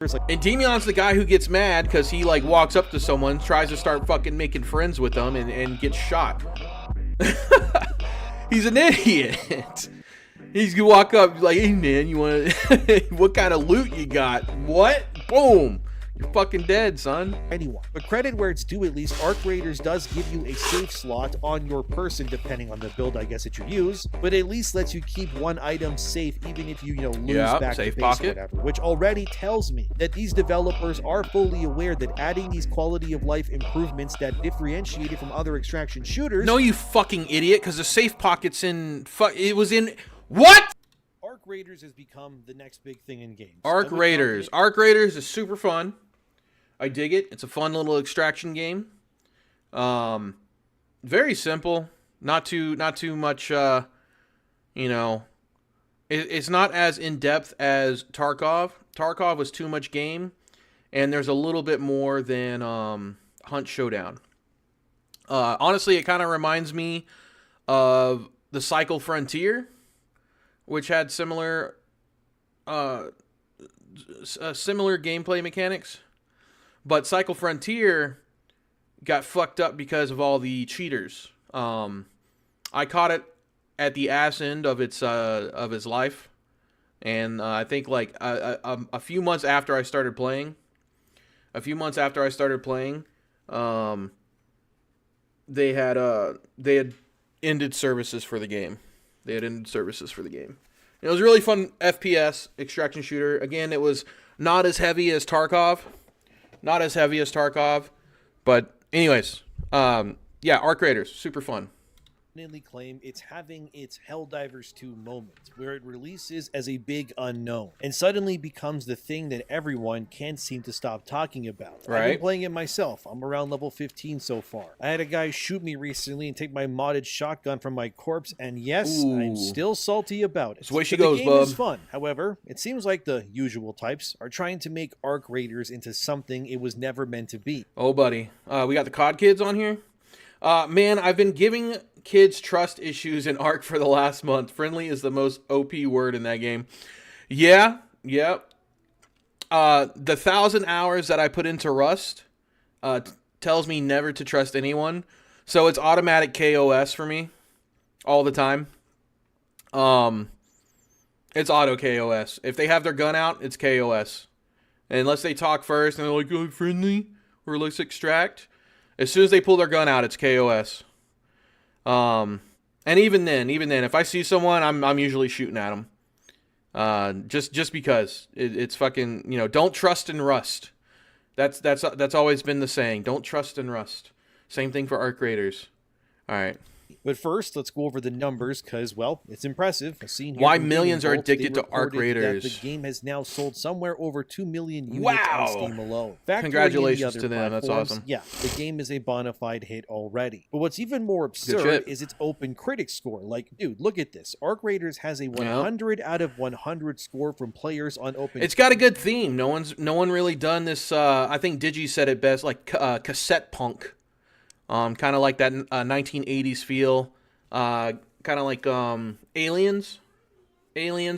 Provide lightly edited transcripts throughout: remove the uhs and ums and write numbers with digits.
Endymion's the guy who gets mad because he like walks up to someone, tries to start fucking making friends with them, and gets shot. He's an idiot. He's gonna walk up like, hey man, you want what kind of loot you got? What? Boom. You're fucking dead, son. Anyone. But credit where it's due, at least Arc Raiders does give you a safe slot on your person, depending on the build, I guess, that you use. But at least lets you keep one item safe, even if you, lose back to base or whatever. Which already tells me that these developers are fully aware that adding these quality of life improvements that differentiate it from other extraction shooters. No, you fucking idiot, because the safe pocket's in. It was in. What? Arc Raiders has become the next big thing in games. Arc Raiders. Arc Raiders is super fun. I dig it. It's a fun little extraction game. Very simple. Not too much. It's not as in depth as Tarkov. Tarkov was too much game, and there's a little bit more than Hunt Showdown. Honestly, it kind of reminds me of the Cycle Frontier, which had similar gameplay mechanics. But Cycle Frontier got fucked up because of all the cheaters. I caught it at the ass end of his life, and I think like a few months after I started playing, they had ended services for the game. It was a really fun FPS extraction shooter. Again, it was not as heavy as Tarkov. But anyways, yeah, Arc Raiders, super fun. Claim it's having its Helldivers 2 moment, where it releases as a big unknown and suddenly becomes the thing that everyone can't seem to stop talking about. Right. I've been playing it myself. I'm around level 15 so far. I had a guy shoot me recently and take my modded shotgun from my corpse, and yes, Ooh. I'm still salty about it. That's the way she goes, goes, the game bub. is fun. However, it seems like the usual types are trying to make Arc Raiders into something it was never meant to be. Oh, buddy. We got the COD kids on here. Man, I've been giving kids trust issues in Ark for the last month. Friendly is the most OP word in that game. Yeah. The 1,000 hours that I put into Rust tells me never to trust anyone. So it's automatic KOS for me all the time. It's auto KOS. If they have their gun out, it's KOS. Unless they talk first and they're like, oh, friendly, or let's extract. As soon as they pull their gun out, it's KOS. And even then, if I see someone, I'm usually shooting at them. Just because it's fucking, don't trust in Rust. That's always been the saying. Don't trust in Rust. Same thing for Arc Raiders. All right. But first, let's go over the numbers because, well, it's impressive. Seen here why from millions are Gaming Vault, addicted to Arc Raiders. The game has now sold somewhere over 2 million units Wow. on Steam alone. Factoring Congratulations in to them. That's awesome. Yeah, the game is a bona fide hit already. But what's even more absurd is its open critic score. Like, dude, look at this. Arc Raiders has a 100 out of 100 score from players on open. It's got a good theme. No one really done this. I think Digi said it best, like cassette punk. Kind of like that 1980s feel. Kind of like Aliens,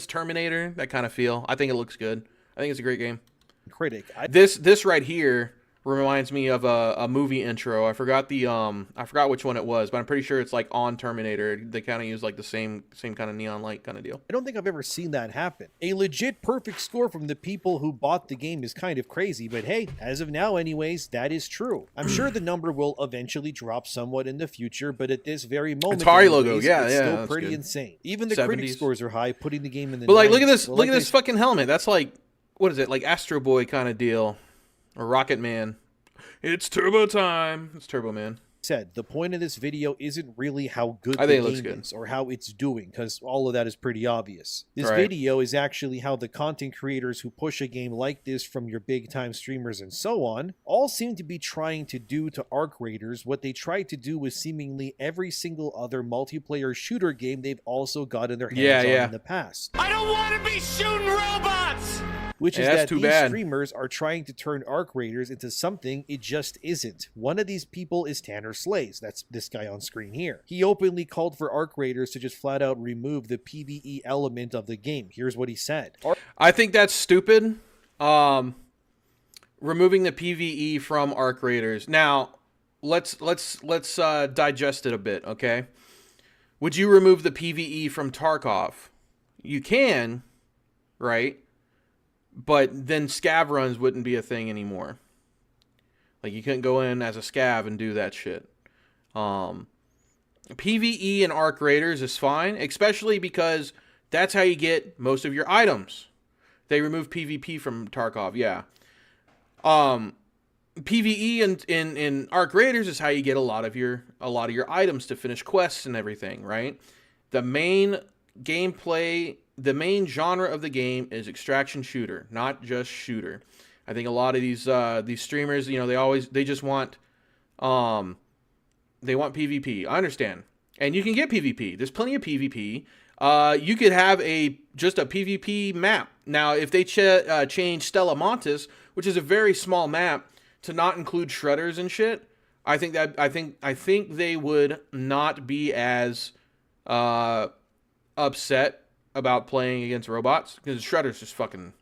Terminator, that kind of feel. I think it looks good. I think it's a great game. Critic. This right here reminds me of a movie intro. I forgot which one it was, but I'm pretty sure it's like on Terminator. They kind of use like the same kind of neon light kind of deal. I don't think I've ever seen that happen. A legit perfect score from the people who bought the game is kind of crazy, but hey, as of now anyways, that is true. I'm sure the number will eventually drop somewhat in the future, but at this very moment, Atari logo, it's still pretty good. Insane. Even the 70s. Critic scores are high, putting the game in the But like, 90s. look at this, Well, look at this fucking helmet. That's like, what is it? Like Astro Boy kind of deal, or Rocket Man. It's turbo time. It's Turbo Man. Said the point of this video isn't really how good I the think it looks game good. is or how it's doing, because all of that is pretty obvious. This Right. video is actually how the content creators who push a game like this from your big time streamers and so on all seem to be trying to do to Arc Raiders what they tried to do with seemingly every single other multiplayer shooter game they've also gotten their hands on in the past. I don't want to be shooting robots! Which is that's that too these bad. streamers are trying to turn Arc Raiders into something it just isn't. One of these people is Tanner Slays. That's this guy on screen here. He openly called for Arc Raiders to just flat out remove the PvE element of the game. Here's what he said. I think that's stupid. removing the PvE from Arc Raiders. Now, let's digest it a bit, okay? Would you remove the PvE from Tarkov? You can, right? But then scav runs wouldn't be a thing anymore. Like, you couldn't go in as a scav and do that shit. PvE in Arc Raiders is fine, especially because that's how you get most of your items. They remove PvP from Tarkov, yeah. PvE in Arc Raiders is how you get a lot of your items to finish quests and everything, right? The main gameplay, the main genre of the game is extraction shooter, not just shooter. I think a lot of these streamers, you know, they just want they want PvP. I understand. And you can get PvP. There's plenty of PvP. You could have just a PvP map. Now, if they change Stella Montis, which is a very small map, to not include shredders and shit, I think they would not be as upset about playing against robots, because shredders just fucking.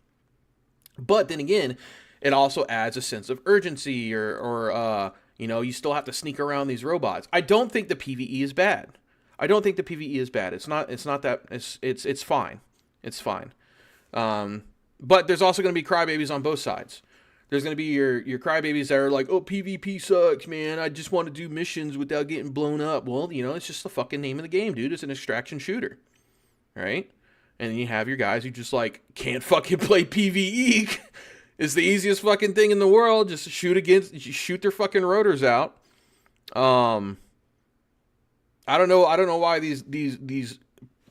But then again, it also adds a sense of urgency, or you know, you still have to sneak around these robots. I don't think the PvE is bad. It's not that. It's fine. It's fine. But there's also going to be crybabies on both sides. There's going to be your crybabies that are like, oh, PvP sucks, man. I just want to do missions without getting blown up. Well, you know, it's just the fucking name of the game, dude. It's an extraction shooter, right? And you have your guys who just like can't fucking play PvE. It's the easiest fucking thing in the world. Just shoot their fucking rotors out. I don't know why these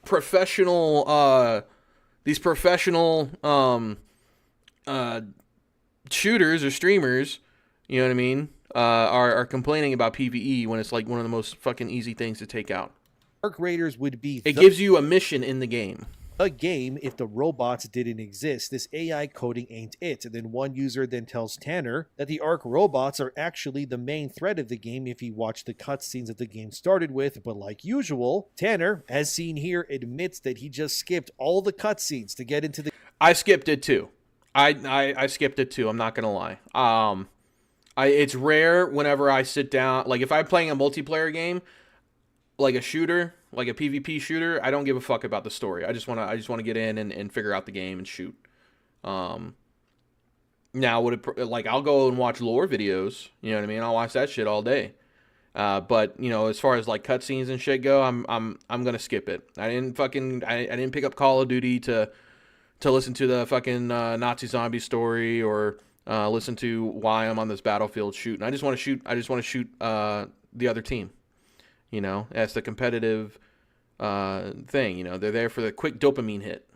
professional shooters or streamers, you know what I mean, are complaining about PvE when it's like one of the most fucking easy things to take out. Arc Raiders would be it gives you a mission in the game. A game if the robots didn't exist. This AI coding ain't it. And then one user then tells Tanner that the Arc robots are actually the main threat of the game if he watched the cutscenes that the game started with. But like usual, Tanner, as seen here, admits that he just skipped all the cutscenes to get into the. I skipped it too. I skipped it too. I'm not gonna lie. It's rare whenever I sit down. Like if I'm playing a multiplayer game, like a shooter, like a PvP shooter, I don't give a fuck about the story. I just wanna get in and figure out the game and shoot. Now I'll go and watch lore videos, you know what I mean? I'll watch that shit all day. But you know, as far as like cutscenes and shit go, I'm gonna skip it. I didn't pick up Call of Duty to listen to the fucking Nazi zombie story, or listen to why I'm on this battlefield shooting. I just want to shoot the other team. You know, that's the competitive thing. You know, they're there for the quick dopamine hit.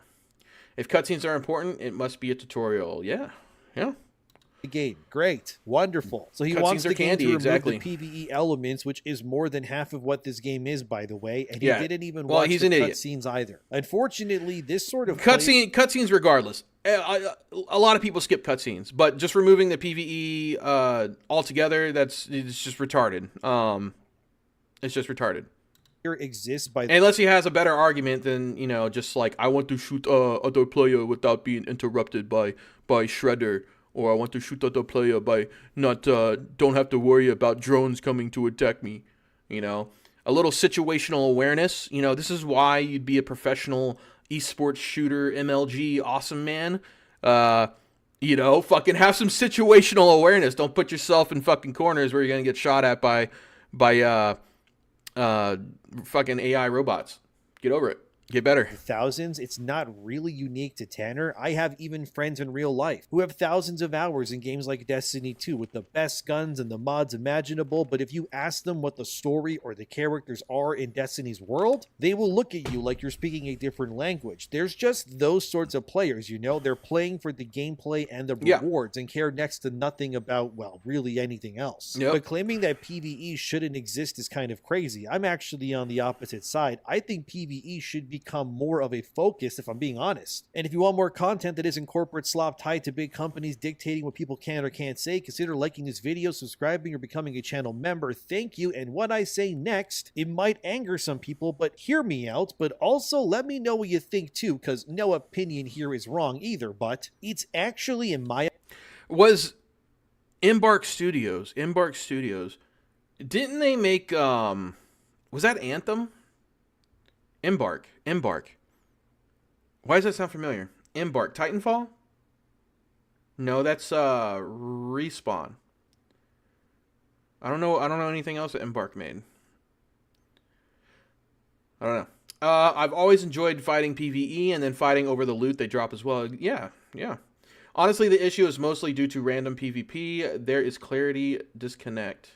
If cutscenes are important, it must be a tutorial. Yeah. Game. Great. Wonderful. So he wants the game to remove the PvE elements, which is more than half of what this game is, by the way. And he didn't even watch the cutscenes either. Unfortunately, this sort of cutscenes regardless. A lot of people skip cutscenes, but just removing the PvE altogether, it's just retarded. It's just retarded. Exists by unless he has a better argument than, you know, just like, I want to shoot other player without being interrupted by Shredder, or I want to shoot other player by not don't have to worry about drones coming to attack me. You know, a little situational awareness. You know, this is why you'd be a professional esports shooter, MLG, awesome man. You know, fucking have some situational awareness. Don't put yourself in fucking corners where you're gonna get shot at by fucking AI robots. Get over it. Get better. Thousands. It's not really unique to Tanner. I have even friends in real life who have thousands of hours in games like Destiny 2 with the best guns and the mods imaginable, but if you ask them what the story or the characters are in Destiny's world, they will look at you like you're speaking a different language. There's just those sorts of players, you know? They're playing for the gameplay and the rewards and care next to nothing about, well, really anything else. Yep. But claiming that PvE shouldn't exist is kind of crazy. I'm actually on the opposite side. I think PvE should become more of a focus, if I'm being honest. And if you want more content that isn't corporate slop tied to big companies dictating what people can or can't say, consider liking this video, subscribing, or becoming a channel member. Thank you. And what I say next, it might anger some people, but hear me out. But also let me know what you think too, because no opinion here is wrong either. But it's actually, in my Embark Studios. Embark Studios. Didn't they make was that Anthem? Embark. Why does that sound familiar? Embark. Titanfall? No, that's Respawn. I don't know anything else that Embark made. I don't know. I've always enjoyed fighting PvE and then fighting over the loot they drop as well. Yeah. Honestly, the issue is mostly due to random PvP. There is clarity disconnect.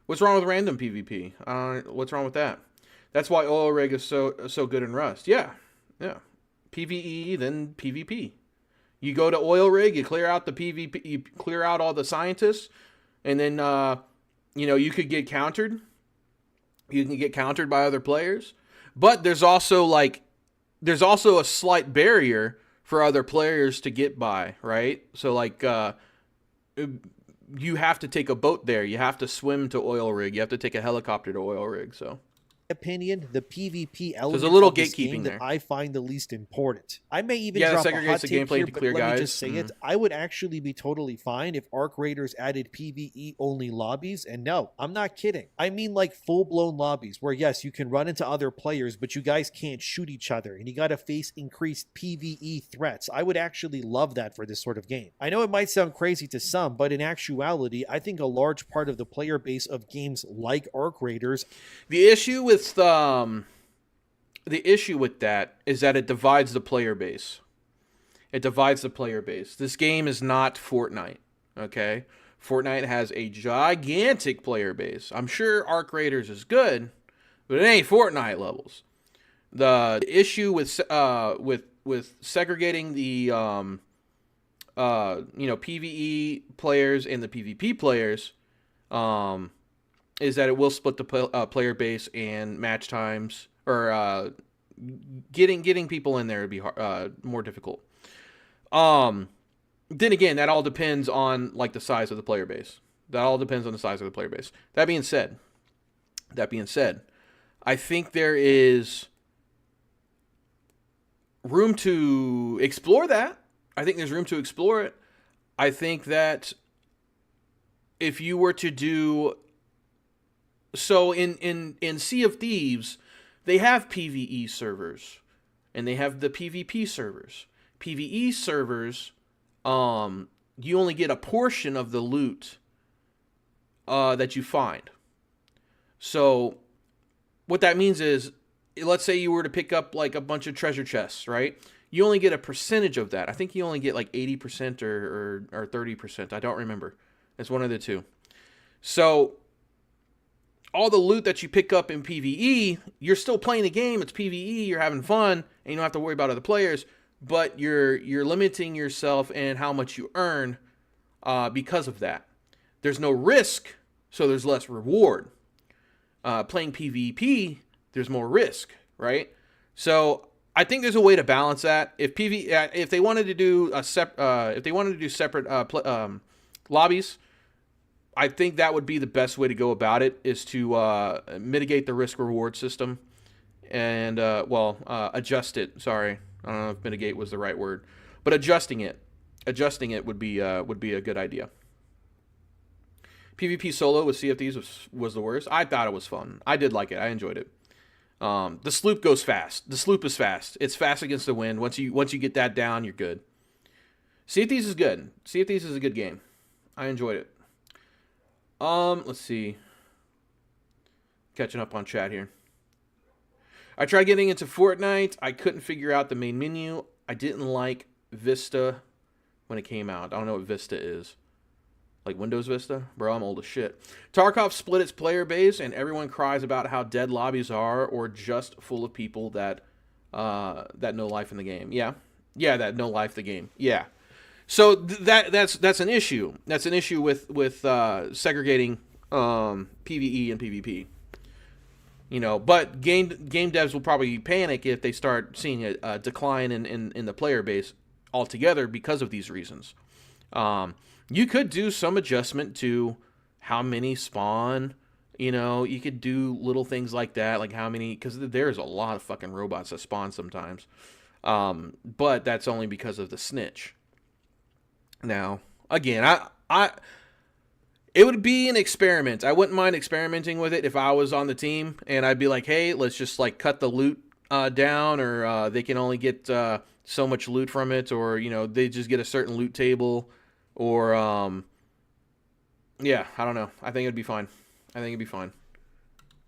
What's wrong with random PvP? What's wrong with that? That's why Oil Rig is so good in Rust. Yeah. PvE, then PvP. You go to Oil Rig, you clear out the PvP, you clear out all the scientists, and then you could get countered. You can get countered by other players, but there's also a slight barrier for other players to get by, right? So you have to take a boat there. You have to swim to Oil Rig. You have to take a helicopter to Oil Rig. So, opinion, the PvP element there's a little of this gatekeeping game there that I find the least important. I may even that drop a segregates hot the take gameplay here, into but clear let guys. me just say it. I would actually be totally fine if Arc Raiders added PvE-only lobbies, and no, I'm not kidding. I mean like full-blown lobbies where, yes, you can run into other players, but you guys can't shoot each other, and you gotta face increased PvE threats. I would actually love that for this sort of game. I know it might sound crazy to some, but in actuality, I think a large part of the player base of games like Arc Raiders... The issue with that is that it divides the player base. This game is not Fortnite, okay? Fortnite has a gigantic player base. I'm sure Arc Raiders is good, but it ain't Fortnite levels. The issue with segregating the PvE players and the PvP players is that it will split the player base and match times, or getting people in there would be more difficult. Then again, that all depends on the size of the player base. That being said, I think there is room to explore that. I think there's room to explore it. I think that if you were to do so in Sea of Thieves, they have PvE servers and they have the PvP servers. PvE servers, you only get a portion of the loot that you find. So what that means is, let's say you were to pick up a bunch of treasure chests, right? You only get a percentage of that. I think you only get 80% or 30%. I don't remember. It's one of the two. So all the loot that you pick up in PvE, you're still playing the game. It's PvE. You're having fun, and you don't have to worry about other players. But you're limiting yourself and how much you earn because of that. There's no risk, so there's less reward. Playing PvP, there's more risk, right? So I think there's a way to balance that. If they wanted to do separate lobbies, I think that would be the best way to go about it, is to mitigate the risk reward system and adjust it. Sorry, I don't know if mitigate was the right word, but adjusting it would be a good idea. PvP solo with Sea of Thieves was the worst. I thought it was fun. I did like it. I enjoyed it. The sloop goes fast. The sloop is fast. It's fast against the wind. Once you get that down, you're good. Sea of Thieves is good. Sea of Thieves is a good game. I enjoyed it. Let's see. Catching up on chat here. I tried getting into Fortnite. I couldn't figure out the main menu. I didn't like Vista when it came out. I don't know what Vista is. Like Windows Vista? Bro, I'm old as shit. Tarkov split its player base, and everyone cries about how dead lobbies are, or just full of people that no life in the game. Yeah, that no life the game. Yeah. So that's an issue. That's an issue with segregating PvE and PvP. But game devs will probably panic if they start seeing a decline in the player base altogether because of these reasons. You could do some adjustment to how many spawn. You could do little things like that, like how many, because there's a lot of fucking robots that spawn sometimes. But that's only because of the snitch. Now, again, It would be an experiment. I wouldn't mind experimenting with it if I was on the team, and I'd be like, hey, let's just like cut the loot down, or they can only get so much loot from it, or they just get a certain loot table, or yeah, I don't know. I think it'd be fine.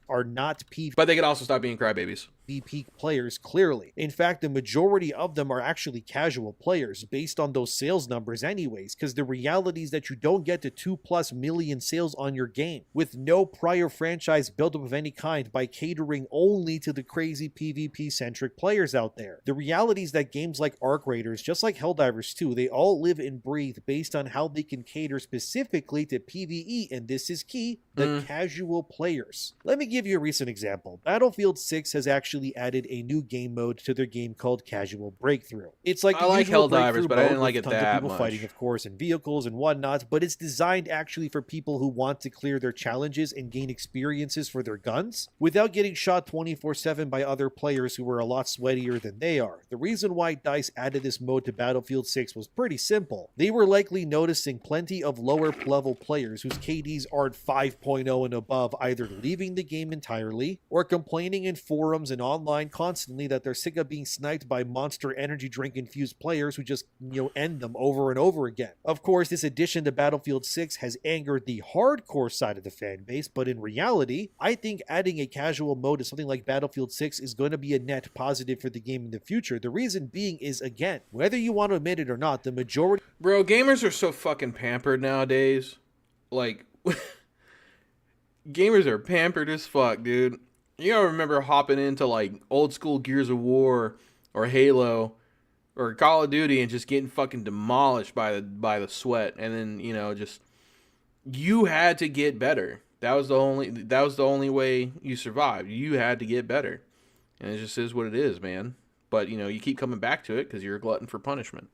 Are not PvP. But they could also stop being crybabies. PvP players, clearly. In fact, the majority of them are actually casual players based on those sales numbers anyways, because the reality is that you don't get to 2+ million sales on your game with no prior franchise buildup of any kind by catering only to the crazy PvP-centric players out there. The reality is that games like Arc Raiders, just like Helldivers 2, they all live and breathe based on how they can cater specifically to PvE, and this is key, the casual players. Let me give you a recent example. Battlefield 6 has actually added a new game mode to their game called Casual Breakthrough. It's like I like Helldivers, but I didn't like it that people much. Fighting, of course, in vehicles and whatnot, but it's designed actually for people who want to clear their challenges and gain experiences for their guns without getting shot 24/7 by other players who are a lot sweatier than they are. The reason why DICE added this mode to Battlefield 6 was pretty simple. They were likely noticing plenty of lower level players whose KDs aren't 5.0 and above either leaving the game entirely or complaining in forums and online constantly that they're sick of being sniped by monster energy drink infused players who just end them over and over again. Of course, this addition to Battlefield 6 has angered the hardcore side of the fan base, but in reality, I think adding a casual mode to something like Battlefield 6 is going to be a net positive for the game in the future. The reason being is, again, whether you want to admit it or not, the majority... Bro, gamers are so fucking pampered nowadays. Like, gamers are pampered as fuck, dude. You gotta remember hopping into like old school Gears of War or Halo or Call of Duty and just getting fucking demolished by the sweat, and then just you had to get better. That was the only way you survived. You had to get better, and it just is what it is, man. But you keep coming back to it because you're a glutton for punishment.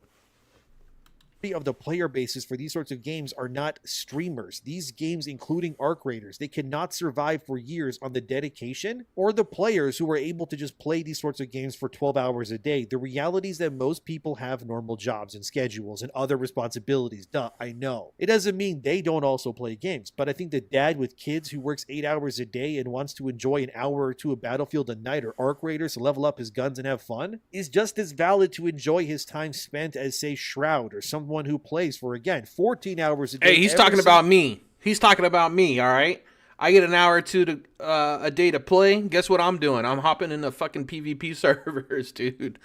Of the player bases for these sorts of games are not streamers. These games, including Arc Raiders, they cannot survive for years on the dedication or the players who are able to just play these sorts of games for 12 hours a day. The reality is that most people have normal jobs and schedules and other responsibilities. Duh, I know. It doesn't mean they don't also play games, but I think the dad with kids who works 8 hours a day and wants to enjoy an hour or two of Battlefield a night or Arc Raiders to level up his guns and have fun is just as valid to enjoy his time spent as, say, Shroud or someone who plays for, again, 14 hours a day. Hey, he's talking about me. He's talking about me, all right? I get an hour or two a day to play. Guess what I'm doing? I'm hopping into fucking PvP servers, dude.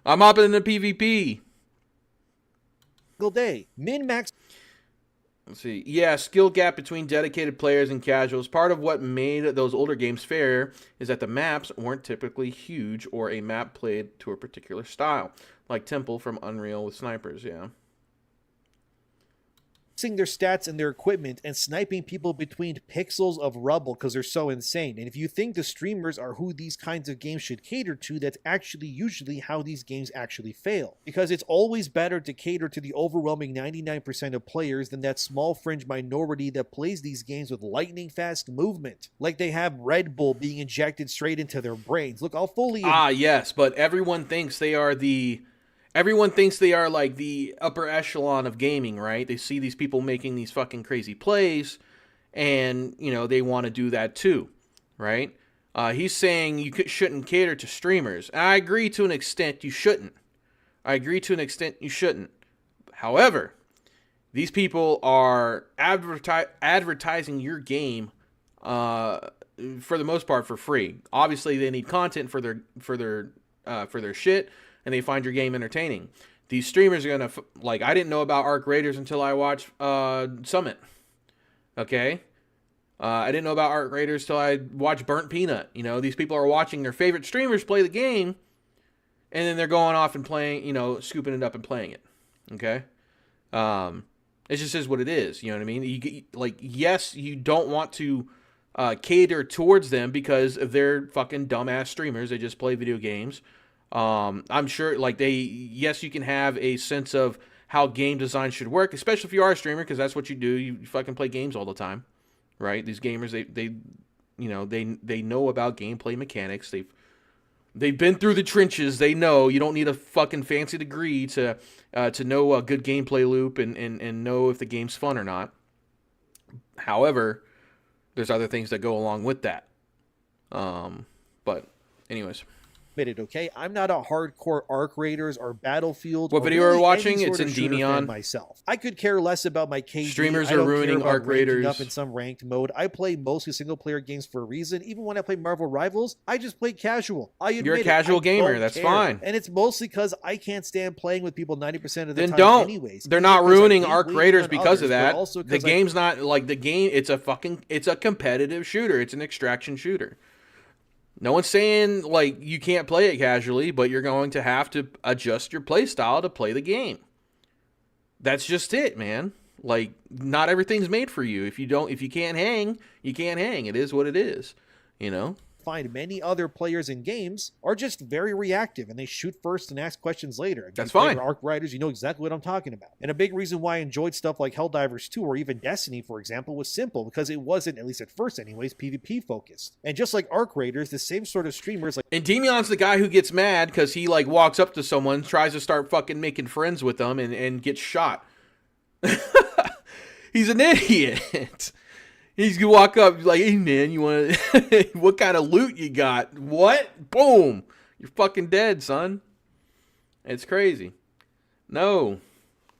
I'm hopping into PvP. Day. Min-max. Let's see. Yeah, skill gap between dedicated players and casuals. Part of what made those older games fair is that the maps weren't typically huge or a map played to a particular style, like Temple from Unreal with snipers, yeah. Their stats and their equipment and sniping people between pixels of rubble because they're so insane. And if you think the streamers are who these kinds of games should cater to, that's actually usually how these games actually fail. Because it's always better to cater to the overwhelming 99% of players than that small fringe minority that plays these games with lightning fast movement. Like they have Red Bull being injected straight into their brains. Look, I'll fully... yes, but everyone thinks they are like the upper echelon of gaming, right? They see these people making these fucking crazy plays, and, they want to do that too, right? He's saying you shouldn't cater to streamers. And I agree to an extent you shouldn't. However, these people are advertising your game for the most part for free. Obviously, they need content for their shit, and they find your game entertaining. These streamers are gonna I didn't know about Arc Raiders until I watched Summit. Okay, I didn't know about Arc Raiders till I watched Burnt Peanut. These people are watching their favorite streamers play the game, and then they're going off and playing. Scooping it up and playing it. Okay, it just is what it is. You know what I mean? Yes, you don't want to cater towards them because they're fucking dumbass streamers. They just play video games. I'm sure yes, you can have a sense of how game design should work, especially if you are a streamer, because that's what you do. You fucking play games all the time, right? These gamers, they know about gameplay mechanics. They've been through the trenches. They know you don't need a fucking fancy degree to know a good gameplay loop and know if the game's fun or not. However, there's other things that go along with that. But anyways. Okay, I'm not a hardcore Arc Raiders or Battlefield. What video are we watching? It's Endymion. Myself, I could care less about my KD. Streamers are ruining Arc Raiders. Up in some ranked mode. I play mostly single player games for a reason. Even when I play Marvel Rivals, I just play casual. You're a casual gamer. That's fine. And it's mostly because I can't stand playing with people 90% of the time. Then don't. Anyways, they're not ruining Arc Raiders because of that. The game's not like the game. It's a competitive shooter. It's an extraction shooter. No one's saying, like, you can't play it casually, but you're going to have to adjust your play style to play the game. That's just it, man. Like, not everything's made for you. If you can't hang, you can't hang. It is what it is, you know? Find many other players in games are just very reactive and they shoot first and ask questions later. That's fine. Arc Riders, you know exactly what I'm talking about. And a big reason why I enjoyed stuff like Helldivers 2 or even Destiny, for example, was simple because it wasn't, at least at first anyways, PvP focused. And just like Arc Raiders, the same sort of streamers like... And Endymion's the guy who gets mad because he like walks up to someone, tries to start fucking making friends with them and gets shot. He's an idiot. He's gonna walk up like, hey man, you want what kind of loot you got? What? Boom. You're fucking dead, son. It's crazy. No.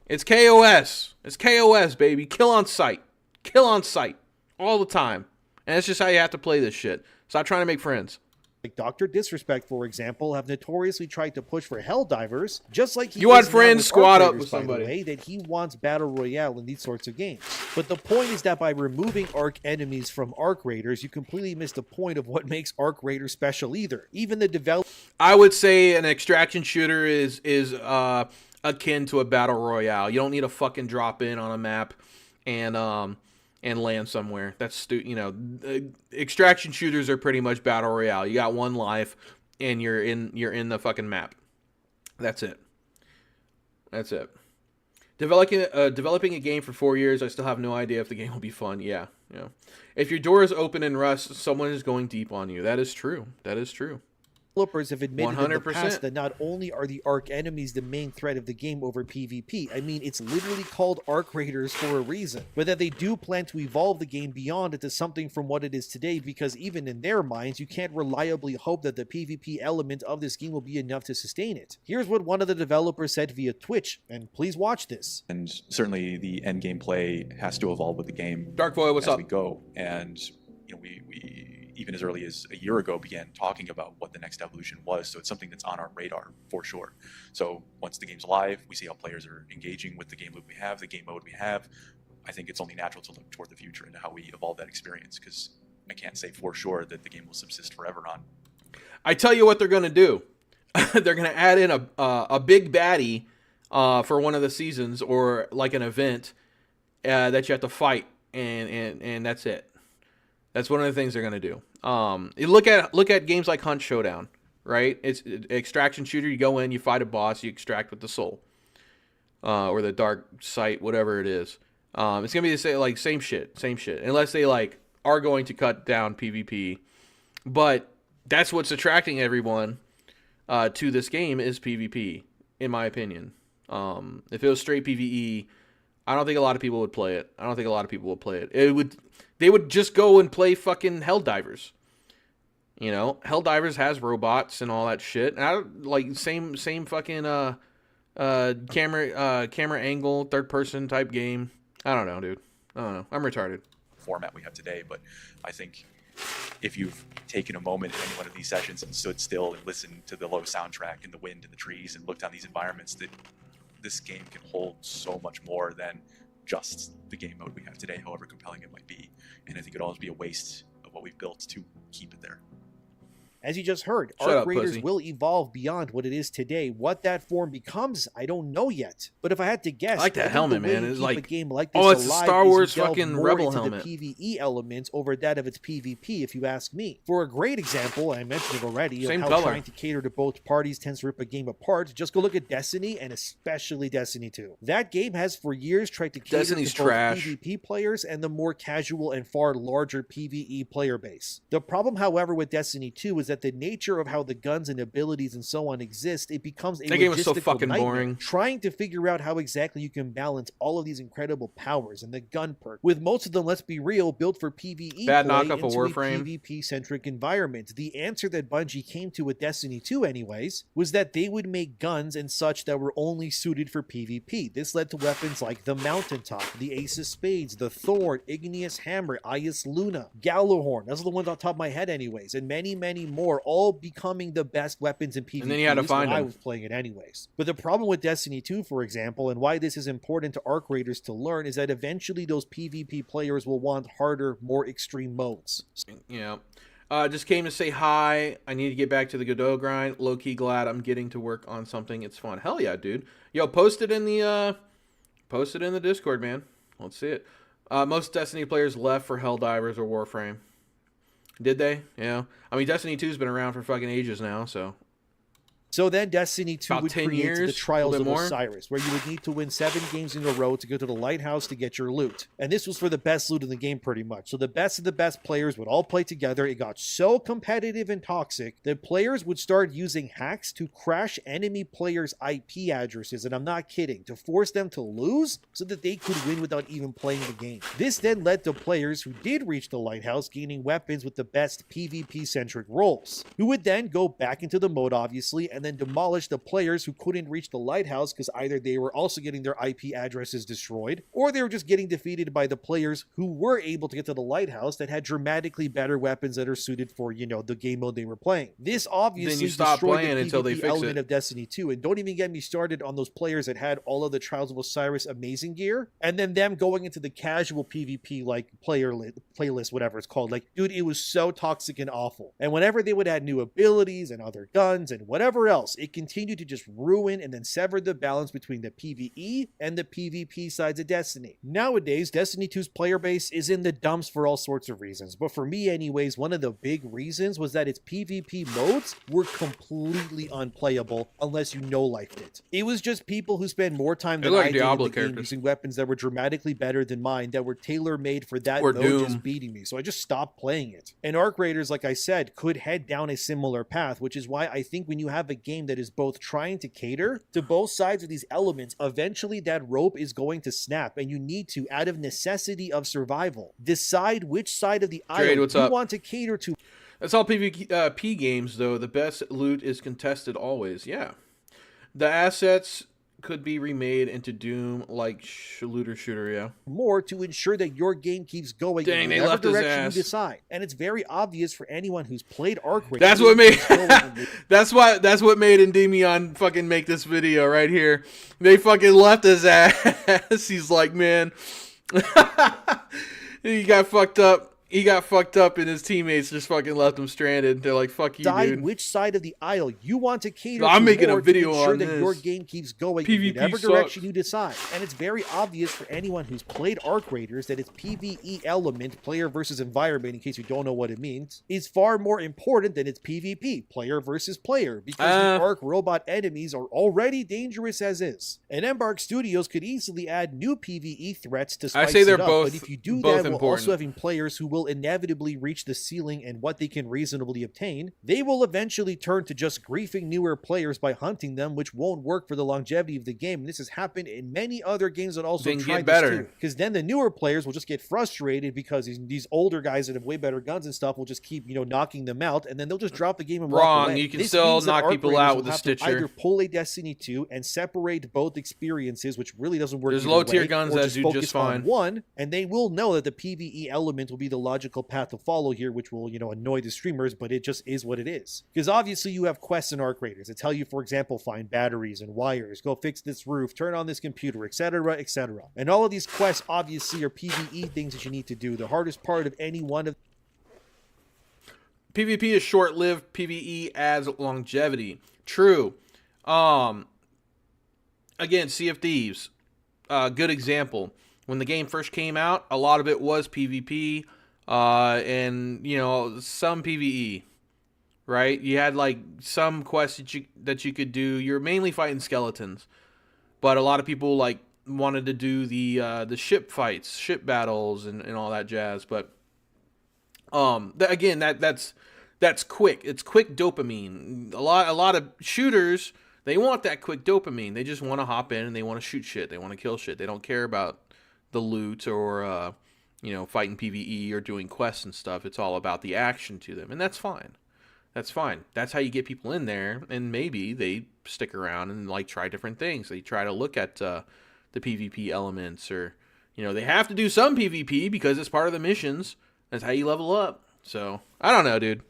It's KOS. It's KOS, baby. Kill on sight. Kill on sight. All the time. And that's just how you have to play this shit. Stop trying to make friends. Like Dr. Disrespect, for example, have notoriously tried to push for Helldivers, just like you want friends, squad up with somebody. Way, that he wants Battle Royale in these sorts of games. But the point is that by removing Arc enemies from Arc Raiders, you completely miss the point of what makes Arc Raiders special either. Even the developer... I would say an extraction shooter is akin to a Battle Royale. You don't need to fucking drop in on a map and land somewhere. That's extraction shooters are pretty much Battle Royale. You got one life and you're in the fucking map. That's it. Developing a game for 4 years, I still have no idea if the game will be fun. Yeah. If your door is open in Rust, someone is going deep on you. That is true. Developers have admitted 100%. In the past that not only are the Arc enemies the main threat of the game over PvP, I mean, it's literally called Arc Raiders for a reason, but that they do plan to evolve the game beyond it to something from what it is today, because even in their minds, you can't reliably hope that the PvP element of this game will be enough to sustain it. Here's what one of the developers said via Twitch, and please watch this. And certainly the end game play has to evolve with the game. Dark Void, what's up? As we go, and we even as early as a year ago began talking about what the next evolution was, so it's something that's on our radar for sure. So once the game's live, we see how players are engaging with the game loop we have, the game mode we have. I think it's only natural to look toward the future and how we evolve that experience, because I can't say for sure that the game will subsist forever on. I tell you what they're going to do. They're going to add in a big baddie for one of the seasons, or like an event that you have to fight, and that's it. That's one of the things they're going to do. You look at games like Hunt Showdown, right? It's extraction shooter. You go in, you fight a boss, you extract with the soul, or the dark sight, whatever it is. It's gonna be the same shit, unless they are going to cut down PvP. But that's what's attracting everyone to this game is PvP, in my opinion. If it was straight PvE, I don't think a lot of people would play it. They would just go and play fucking Helldivers. Helldivers has robots and all that shit. And I don't same fucking camera angle, third person type game. I don't know, dude. I don't know. I'm retarded. Format we have today, but I think if you've taken a moment in any one of these sessions and stood still and listened to the low soundtrack and the wind and the trees and looked on these environments, that this game can hold so much more than just the game mode we have today, however compelling it might be. And I think it'd always be a waste of what we've built to keep it there. As you just heard, Arc Raiders will evolve beyond what it is today. What that form becomes, I don't know yet. But if I had to guess, I like that helmet, man. It's like, a game like this it's a Star Wars fucking Rebel helmet. The PvE elements over that of its PvP, if you ask me. For a great example, I mentioned it already, of how trying to cater to both parties tends to rip a game apart. Just go look at Destiny, and especially Destiny 2. That game has for years tried to cater to both PvP players and the more casual and far larger PvE player base. The problem, however, with Destiny 2 is is that the nature of how the guns and abilities and so on exist, it becomes a that game was so logistical fucking nightmare, boring. trying to figure out how exactly you can balance all of these incredible powers and the gun perk, with most of them, let's be real, built for PvE Bad play knockoff of into Warframe. a PvP-centric environment. The answer that Bungie came to with Destiny 2 anyways was that they would make guns and such that were only suited for PvP. This led to weapons like the Mountaintop, the Ace of Spades, the Thorn, Igneous Hammer, Ias Luna, Gallowhorn, those are the ones on top of my head anyways, and many, many more, all becoming the best weapons in PvP. And then you had to find them. I was playing it anyways. But the problem with Destiny 2, for example, and why this is important to Arc Raiders to learn, is that eventually those PvP players will want harder, more extreme modes. Yeah. Just came to say hi. I need to get back to the Godot grind. Low-key glad I'm getting to work on something. It's fun. Hell yeah, dude. Yo, post it in the Discord, man. Let's see it. Most Destiny players left for Helldivers or Warframe. Did they? Yeah. I mean, Destiny 2's been around for fucking ages now, so. So then Destiny 2 About would 10 create years, the Trials a of little bit more. Osiris, where you would need to win 7 games in a row to go to the lighthouse to get your loot. And this was for the best loot in the game pretty much. So the best of the best players would all play together. It got so competitive and toxic that players would start using hacks to crash enemy players' IP addresses, and I'm not kidding, to force them to lose so that they could win without even playing the game. This then led to players who did reach the lighthouse gaining weapons with the best PvP-centric roles, who would then go back into the mode obviously and then demolish the players who couldn't reach the lighthouse because either they were also getting their IP addresses destroyed or they were just getting defeated by the players who were able to get to the lighthouse that had dramatically better weapons that are suited for, you know, the game mode they were playing. This obviously Then you stop destroyed playing the until they PvP fix element it. of Destiny 2, and don't even get me started on those players that had all of the Trials of Osiris amazing gear and then them going into the casual PvP like playlist, whatever it's called. Like, dude, it was so toxic and awful. And whenever they would add new abilities and other guns and whatever else, it continued to just ruin and then sever the balance between the PvE and the PvP sides of Destiny. Nowadays, Destiny 2's player base is in the dumps for all sorts of reasons, but for me anyways, one of the big reasons was that its PvP modes were completely unplayable unless you no-lifed it. It was just people who spend more time than like I did Diablo in the game characters. using weapons that were dramatically better than mine, that were tailor-made for that Or mode, Doom. just beating me, so I just stopped playing it. And Arc Raiders, like I said, could head down a similar path, which is why I think when you have a game that is both trying to cater to both sides of these elements, eventually that rope is going to snap, and you need to, out of necessity of survival, decide which side of the Trade, aisle what's you up? want to cater to. That's all PvP games, though. The best loot is contested always. Yeah. The assets could be remade into Doom like looter shooter, yeah. More to ensure that your game keeps going Dang, in they whatever left his direction you ass. decide. And it's very obvious for anyone who's played Arc Raiders. That's what made Going that's what made Endymion fucking make this video right here. They fucking left his ass. He's like, man, he got fucked up. He got fucked up, and his teammates just fucking left him stranded. They're like, "Fuck you, decide dude." which side of the aisle you want to cater I'm to making a more video to ensure on that this. your game keeps going PvP in whatever sucks. direction you decide. And it's very obvious for anyone who's played Arc Raiders that its PvE element, player versus environment, in case you don't know what it means, is far more important than its PvP, player versus player, because the Arc robot enemies are already dangerous as is. And Embark Studios could easily add new PvE threats to spice say they're it up, both- but if you do both that while important. also having players who will inevitably reach the ceiling and what they can reasonably obtain, they will eventually turn to just griefing newer players by hunting them, which won't work for the longevity of the game. And this has happened in many other games that also Then tried get better. this too. Because then the newer players will just get frustrated because these older guys that have way better guns and stuff will just keep, knocking them out, and then they'll just drop the game and walk Wrong. away. You can This still means that knock Arc people Raiders out will with a have to Stitcher. either pull a Destiny 2 and separate both experiences, which really doesn't work. There's either low-tier way, guns or that do focus just on fine. one, and they will know that the PvE element will be the logical path to follow here, which will, annoy the streamers, but it just is what it is. Because obviously you have quests in Arc Raiders that tell you, for example, find batteries and wires, go fix this roof, turn on this computer, etc., etc. And all of these quests obviously are PvE things that you need to do. The hardest part of any one of PvP is short-lived. PvE adds longevity. True. Again, Sea of Thieves, good example. When the game first came out, a lot of it was PvP, and some PvE. Right? You had like some quests that you could do. You're mainly fighting skeletons, but a lot of people like wanted to do the ship fights, ship battles, and all that jazz. But again, that's that's quick. It's quick dopamine. A lot of shooters, they want that quick dopamine. They just want to hop in and they want to shoot shit. They want to kill shit. They don't care about the loot or fighting PvE or doing quests and stuff. It's all about the action to them, and that's fine. That's fine. That's how you get people in there, and maybe they stick around and like try different things. They try to look at the PvP elements, or they have to do some PvP because it's part of the missions. That's how you level up. So I don't know, dude.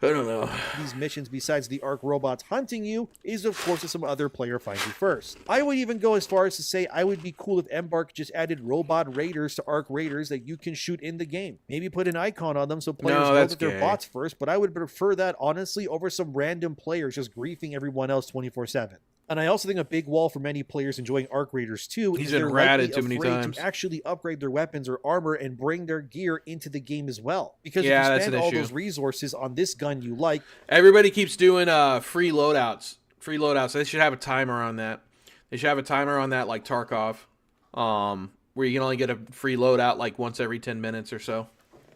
I don't know. These missions, besides the Arc robots hunting you, is of course if some other player finds you first. I would even go as far as to say I would be cool if Embark just added robot raiders to Arc raiders that you can shoot in the game. Maybe put an icon on them so players know that they're bots first, but I would prefer that, honestly, over some random players just griefing everyone else 24/7. And I also think a big wall for many players enjoying Arc Raiders too is they're likely afraid to actually upgrade their weapons or armor and bring their gear into the game as well. Because if you spend all those resources on this gun you like... Everybody keeps doing free loadouts. Free loadouts. They should have a timer on that. They should have a timer on that like Tarkov, where you can only get a free loadout like once every 10 minutes or so.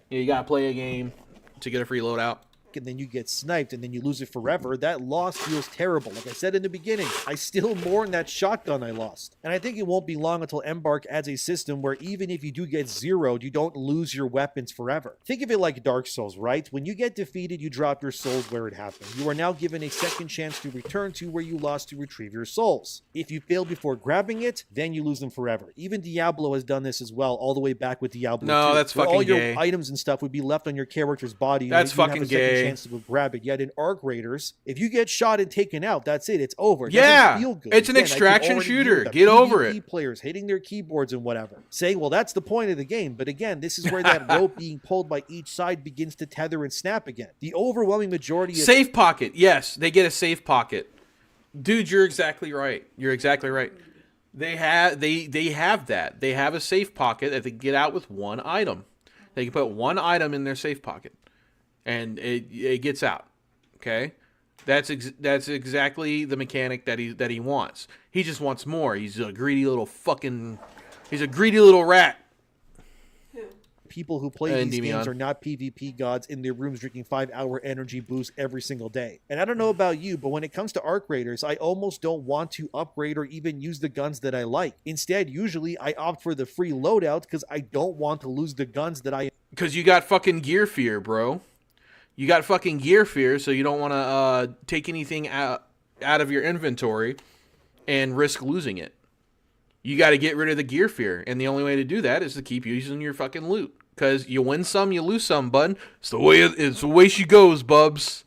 You gotta play a game to get a free loadout. And then you get sniped and then you lose it forever. That loss feels terrible. Like I said in the beginning, I still mourn that shotgun I lost. And I think it won't be long until Embark adds a system where even if you do get zeroed, you don't lose your weapons forever. Think of it like Dark Souls, right? When you get defeated, you drop your souls where it happened. You are now given a second chance to return to where you lost to retrieve your souls. If you fail before grabbing it, then you lose them forever. Even Diablo has done this as well, all the way back with Diablo 2. No, that's fucking gay. All your items and stuff would be left on your character's body. That's fucking gay. Chance to go grab it. Yet in Arc Raiders, if you get shot and taken out, that's it. It's over. It yeah, feel good. It's an extraction shooter. Get over it. Players hitting their keyboards and whatever, saying, "Well, that's the point of the game." But again, this is where that rope being pulled by each side begins to tether and snap again. The overwhelming majority of safe pocket. Yes, they get a safe pocket. Dude, you're exactly right. You're exactly right. They have that. They have a safe pocket that they get out with one item. They can put one item in their safe pocket, and it gets out. Okay, that's exactly the mechanic that he wants. He just wants more. He's a greedy little rat. People who play these games are not PvP gods in their rooms drinking 5-hour energy boosts every single day. And I don't know about you, but when it comes to Arc Raiders, I almost don't want to upgrade or even use the guns that I like. Instead, usually I opt for the free loadout because I don't want to lose the guns that I... Because you got fucking gear fear, bro. You got fucking gear fear, so you don't want to take anything out of your inventory and risk losing it. You got to get rid of the gear fear, and the only way to do that is to keep using your fucking loot. Because you win some, you lose some, bud. It's the way she goes, bubs.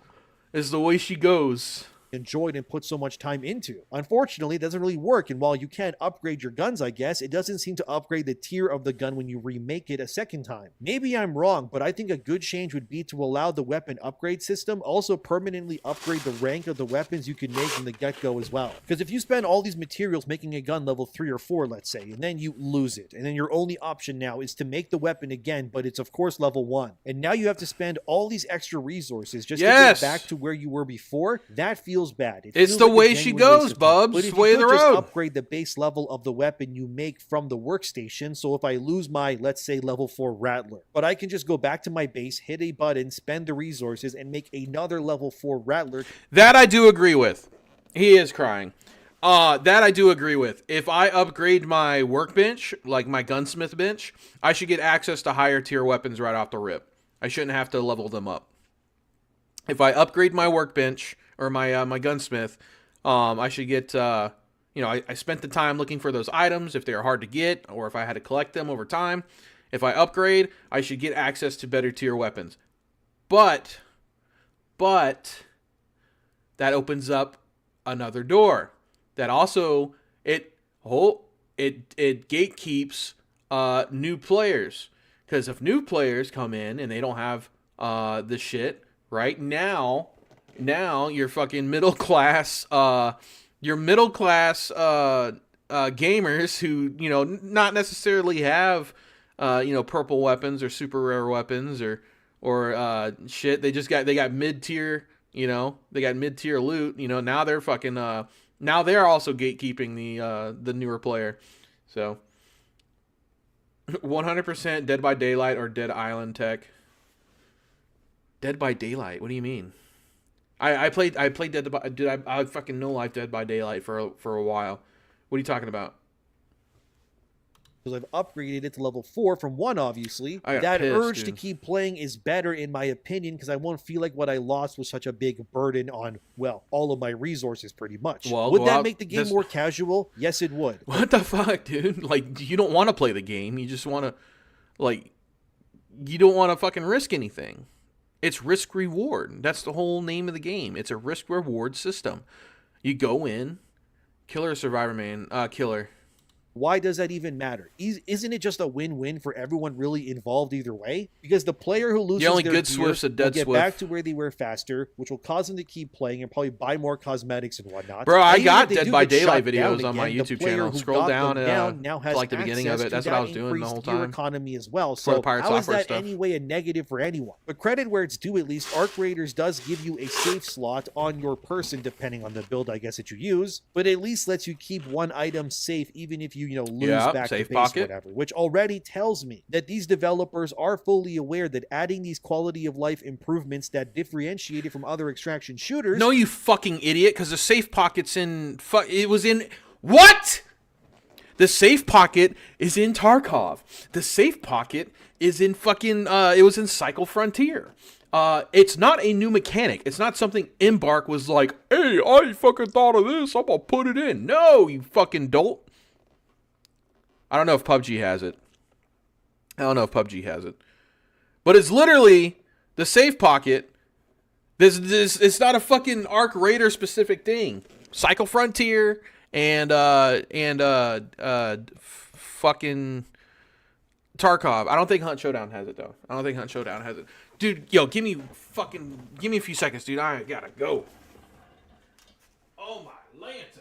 It's the way she goes. Enjoyed and put so much time into. Unfortunately, it doesn't really work, and while you can upgrade your guns, I guess, it doesn't seem to upgrade the tier of the gun when you remake it a second time. Maybe I'm wrong, but I think a good change would be to allow the weapon upgrade system also permanently upgrade the rank of the weapons you can make from the get-go as well. Because if you spend all these materials making a gun level 3 or 4, let's say, and then you lose it, and then your only option now is to make the weapon again, but it's of course level 1, and now you have to spend all these extra resources just to get back to where you were before, that feels bad. It's the way she goes, bubs. It's the way of the road. Just upgrade the base level of the weapon you make from the workstation, so if I lose my, let's say, level 4 Rattler, but I can just go back to my base, hit a button, spend the resources, and make another level 4 Rattler. That I do agree with. He is crying. That I do agree with. If I upgrade my workbench, like my gunsmith bench, I should get access to higher tier weapons right off the rip. I shouldn't have to level them up. If I upgrade my workbench or my gunsmith, I should get, I spent the time looking for those items if they are hard to get or if I had to collect them over time. If I upgrade, I should get access to better tier weapons. But that opens up another door. That also, it gatekeeps new players. Because if new players come in and they don't have the shit, right now you're fucking middle class gamers who, not necessarily have, purple weapons or super rare weapons or shit. They got mid-tier, they got mid-tier loot, now they're fucking, now they're also gatekeeping the newer player. So 100% Dead by Daylight or Dead Island tech. Dead by Daylight. What do you mean? I played Dead by I fucking know Life Dead by Daylight for a while. What are you talking about? Because I've upgraded it to level 4 from 1, obviously. That urge to keep playing is better, in my opinion, because I won't feel like what I lost was such a big burden on, well, all of my resources, pretty much. Well, would that make the game more casual? Yes, it would. What the fuck, dude? Like, you don't want to play the game. You just want to, like, you don't want to fucking risk anything. It's risk-reward. That's the whole name of the game. It's a risk-reward system. You go in, killer or survivor, man. Killer. Why does that even matter? Isn't it just a win-win for everyone really involved either way? Because the player who loses their gear Swift's a dead will get Swift. back to where they were faster, which will cause them to keep playing and probably buy more cosmetics and whatnot. Bro, I and got Dead by Daylight videos on my YouTube channel. Who Scroll got down, now has like the beginning of it. That's what I was doing the whole time. Economy as well. For the So Pirate how is Software that stuff. anyway a negative for anyone? But credit where it's due, at least Arc Raiders does give you a safe slot on your person, depending on the build, I guess, that you use. But at least lets you keep one item safe, even if you lose back safe to base, pocket. whatever. Which already tells me that these developers are fully aware that adding these quality of life improvements that differentiate it from other extraction shooters. No, you fucking idiot, because the safe pocket's in... It was in... What? The safe pocket is in Tarkov. The safe pocket is in fucking... it was in Cycle Frontier. It's not a new mechanic. It's not something Embark was like, hey, I fucking thought of this. I'm gonna put it in. No, you fucking dolt. I don't know if PUBG has it. But it's literally the safe pocket. It's not a fucking Arc Raider specific thing. Cycle Frontier and fucking Tarkov. I don't think Hunt Showdown has it though. Dude, yo, give me a few seconds, dude. I gotta go. Oh my Lanta.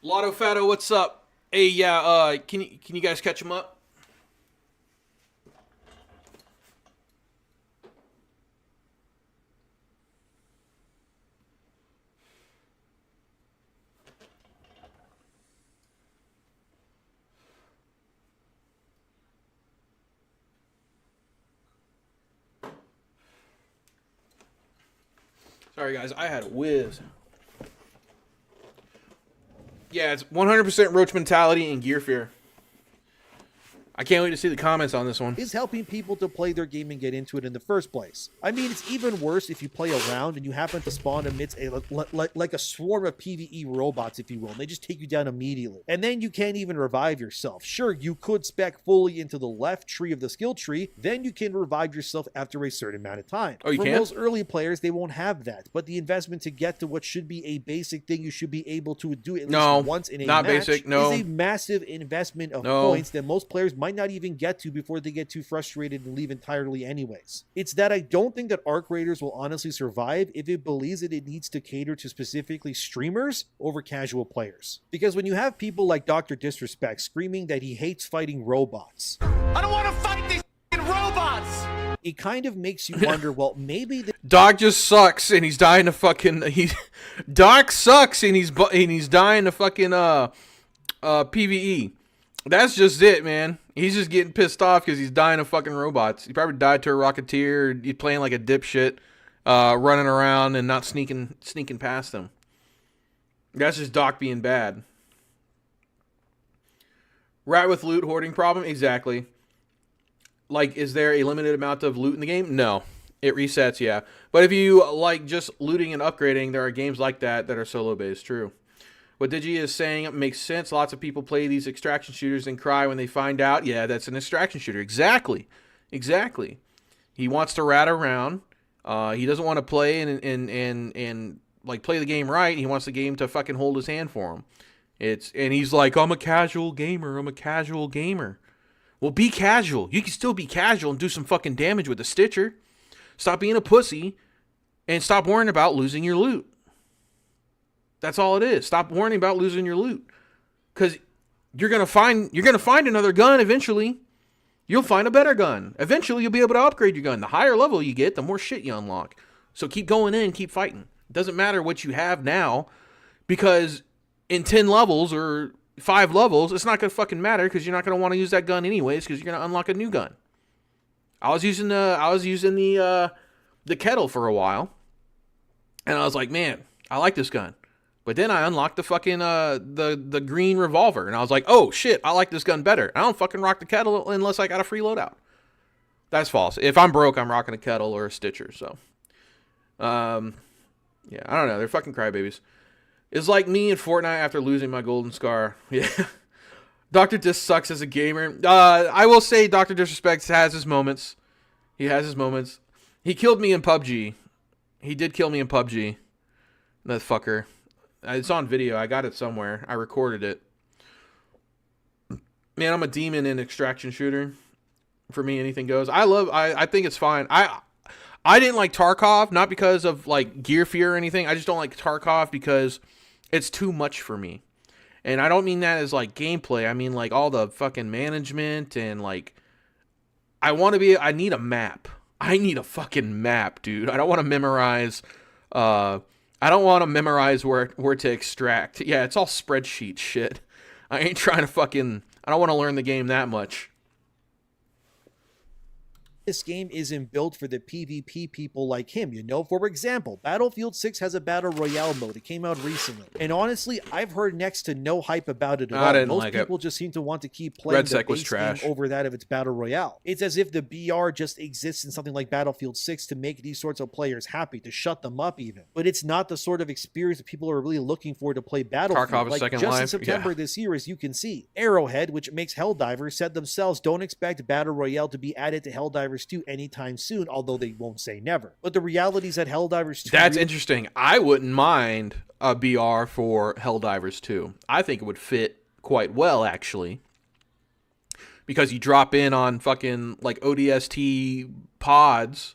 Lotto Fatto, what's up? Hey, yeah, can you guys catch him up? Sorry, guys, I had a whiz. Yeah, it's 100% Roach mentality and gear fear. I can't wait to see the comments on this one. Is helping people to play their game and get into it in the first place. I mean, it's even worse if you play around and you happen to spawn amidst like a swarm of PvE robots, if you will, and they just take you down immediately. And then you can't even revive yourself. Sure, you could spec fully into the left tree of the skill tree, then you can revive yourself after a certain amount of time. Oh, you For can? most early players, they won't have that, but the investment to get to what should be a basic thing you should be able to do at least once in a not match basic, no. is a massive investment of points that most players might not even get to before they get too frustrated and leave entirely anyways. It's that I don't think that Arc Raiders will honestly survive if it believes that it needs to cater to specifically streamers over casual players. Because when you have people like Dr. Disrespect screaming that he hates fighting robots, I don't want to fight these robots! it kind of makes you wonder, well, maybe Doc just sucks and he's dying to fucking Doc sucks and he's dying to fucking PvE. That's just it, man. He's just getting pissed off because he's dying of fucking robots. He probably died to a Rocketeer. He's playing like a dipshit, running around and not sneaking past them. That's just Doc being bad. Rat with loot hoarding problem? Exactly. Like, is there a limited amount of loot in the game? No. It resets, yeah. But if you like just looting and upgrading, there are games like that are solo based. True. What Digi is saying makes sense. Lots of people play these extraction shooters and cry when they find out, yeah, that's an extraction shooter. Exactly. He wants to rat around. He doesn't want to play and like play the game right. He wants the game to fucking hold his hand for him. And he's like, I'm a casual gamer. I'm a casual gamer. Well, be casual. You can still be casual and do some fucking damage with the Stitcher. Stop being a pussy and stop worrying about losing your loot. That's all it is. Stop worrying about losing your loot. Because you're gonna find another gun eventually. You'll find a better gun. Eventually, you'll be able to upgrade your gun. The higher level you get, the more shit you unlock. So keep going in, keep fighting. It doesn't matter what you have now, because in 10 levels or 5 levels, it's not gonna fucking matter, because you're not gonna want to use that gun anyways, because you're gonna unlock a new gun. I was using the kettle for a while, and I was like, man, I like this gun. But then I unlocked the fucking the green revolver, and I was like, oh shit, I like this gun better. I don't fucking rock the kettle unless I got a free loadout. That's false. If I'm broke, I'm rocking a kettle or a Stitcher. So, yeah, I don't know. They're fucking crybabies. It's like me in Fortnite after losing my golden scar. Yeah, Dr. Dis sucks as a gamer. I will say Dr. Disrespect has his moments. He has his moments. He killed me in PUBG. He did kill me in PUBG. That fucker. It's on video. I got it somewhere. I recorded it. Man, I'm a demon in extraction shooter. For me, anything goes. I think it's fine. I didn't like Tarkov, not because of like gear fear or anything. I just don't like Tarkov because it's too much for me. And I don't mean that as like gameplay. I mean like all the fucking management and like I need a map. I need a fucking map, dude. I don't want to memorize where to extract. Yeah, it's all spreadsheet shit. I ain't trying to fucking... I don't want to learn the game that much. This game isn't built for the PvP people like him, you know? For example, Battlefield 6 has a Battle Royale mode. It came out recently. And honestly, I've heard next to no hype about it at all. I didn't Most like people just seem to want to keep playing the base game over that of its Battle Royale. It's as if the BR just exists in something like Battlefield 6 to make these sorts of players happy, to shut them up even. But it's not the sort of experience that people are really looking for to play Battlefield. Tarkov like Second just Life, in September this year, as you can see. Arrowhead, which makes Helldivers, said themselves don't expect Battle Royale to be added to Helldivers 2 anytime soon, although they won't say never. But the reality is that Helldivers 2... That's interesting. I wouldn't mind a BR for Helldivers 2. I think it would fit quite well, actually. Because you drop in on fucking, like, ODST pods,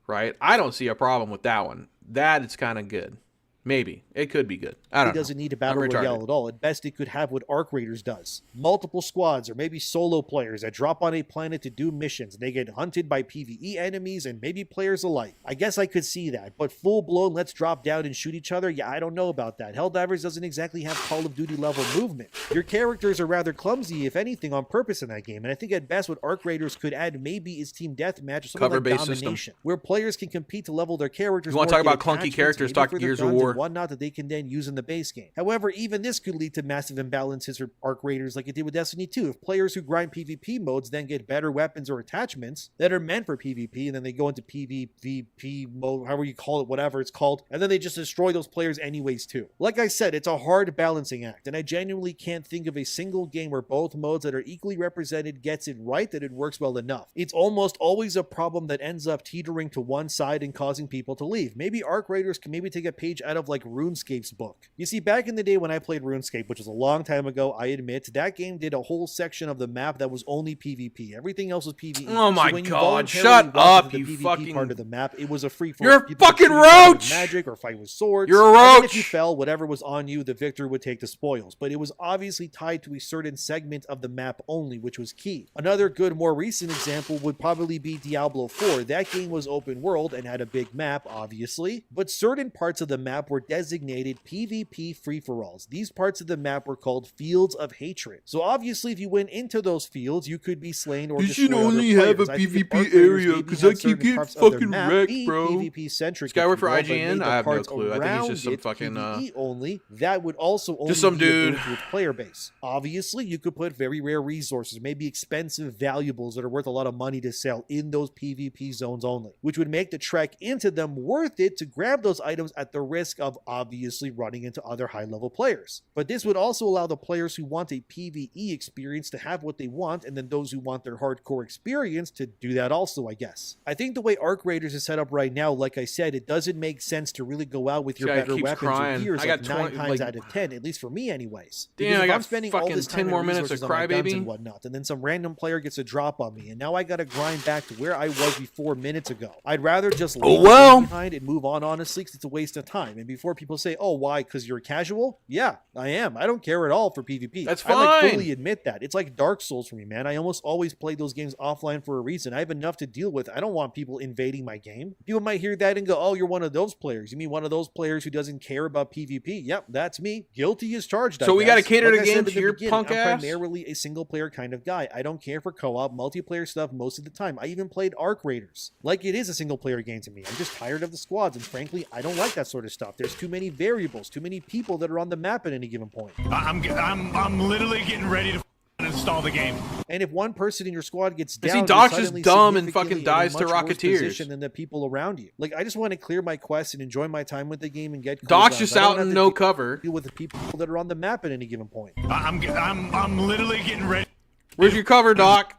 right? I don't see a problem with that one. That is kind of good. Maybe. It could be good. I don't know. It doesn't need a Battle Royale at all. At best, it could have what Arc Raiders does. Multiple squads or maybe solo players that drop on a planet to do missions. And they get hunted by PvE enemies and maybe players alike. I guess I could see that. But full-blown, let's drop down and shoot each other? Yeah, I don't know about that. Helldivers doesn't exactly have Call of Duty level movement. Your characters are rather clumsy, if anything, on purpose in that game. And I think at best what Arc Raiders could add maybe is Team Deathmatch or something like Domination. System. Where players can compete to level their characters. You want to talk about clunky characters, talk Gears of War. Whatnot that they can then use in the base game. However, even this could lead to massive imbalances for Arc Raiders like it did with Destiny 2. If players who grind PvP modes then get better weapons or attachments that are meant for PvP, and then they go into PvP mode, however you call it, whatever it's called, and then they just destroy those players anyways too. Like I said, it's a hard balancing act, and I genuinely can't think of a single game where both modes that are equally represented gets it right, that it works well enough. It's almost always a problem that ends up teetering to one side and causing people to leave. Maybe Arc Raiders can maybe take a page out of like RuneScape's book. You see, back in the day when I played RuneScape, which was a long time ago, I admit, that game did a whole section of the map that was only PvP. Everything else was PvE. Oh my god, shut up, you PvP fucking... part of the map, it was a free-for-all. You're a fucking roach! Magic or fight with swords. You're a roach! And if you fell, whatever was on you, the victor would take the spoils. But it was obviously tied to a certain segment of the map only, which was key. Another good, more recent example would probably be Diablo 4. That game was open world and had a big map, obviously, but certain parts of the map were designated PvP free-for-alls. These parts of the map were called Fields of Hatred. So obviously, if you went into those fields, you could be slain or destroyed. You should only have a PvP area, because I keep getting fucking wrecked, bro. PvP-centric. This guy work for IGN? I have no clue. I think he's just some fucking... PvE only, that would also only just some be dude with player base. Obviously, you could put very rare resources, maybe expensive valuables that are worth a lot of money to sell in those PvP zones only, which would make the trek into them worth it to grab those items at the risk of obviously running into other high-level players. But this would also allow the players who want a PvE experience to have what they want, and then those who want their hardcore experience to do that also, I guess. I think the way Arc Raiders is set up right now, like I said, it doesn't make sense to really go out with your better weapons or gears like 9 times out of 10, at least for me anyways. Damn, I got I'm spending all this time 10 more minutes of Crybaby and whatnot, and then some random player gets a drop on me, and now I gotta grind back to where I was before minutes ago. I'd rather just leave behind and move on, honestly, because it's a waste of time. And before people say, oh, why? Because you're casual? Yeah, I am. I don't care at all for PvP. That's fine. I fully admit that. It's like Dark Souls for me, man. I almost always play those games offline for a reason. I have enough to deal with. I don't want people invading my game. People might hear that and go, oh, you're one of those players. You mean one of those players who doesn't care about PvP? Yep, that's me. Guilty as charged. So we got to cater the game to your punk ass? I'm primarily a single player kind of guy. I don't care for co-op, multiplayer stuff most of the time. I even played Arc Raiders. Like, it is a single player game to me. I'm just tired of the squads, and frankly, I don't like that sort of stuff. There's too many variables, too many people that are on the map at any given point. I'm literally getting ready to install the game. And if one person in your squad gets down, see, Doc's just dumb and fucking dies to Rocketeers than the people around you. Like, I just want to clear my quest and enjoy my time with the game and get cool Doc's just out in no cover. Deal with the people that are on the map at any given point. I'm literally getting ready. Where's your cover, Doc?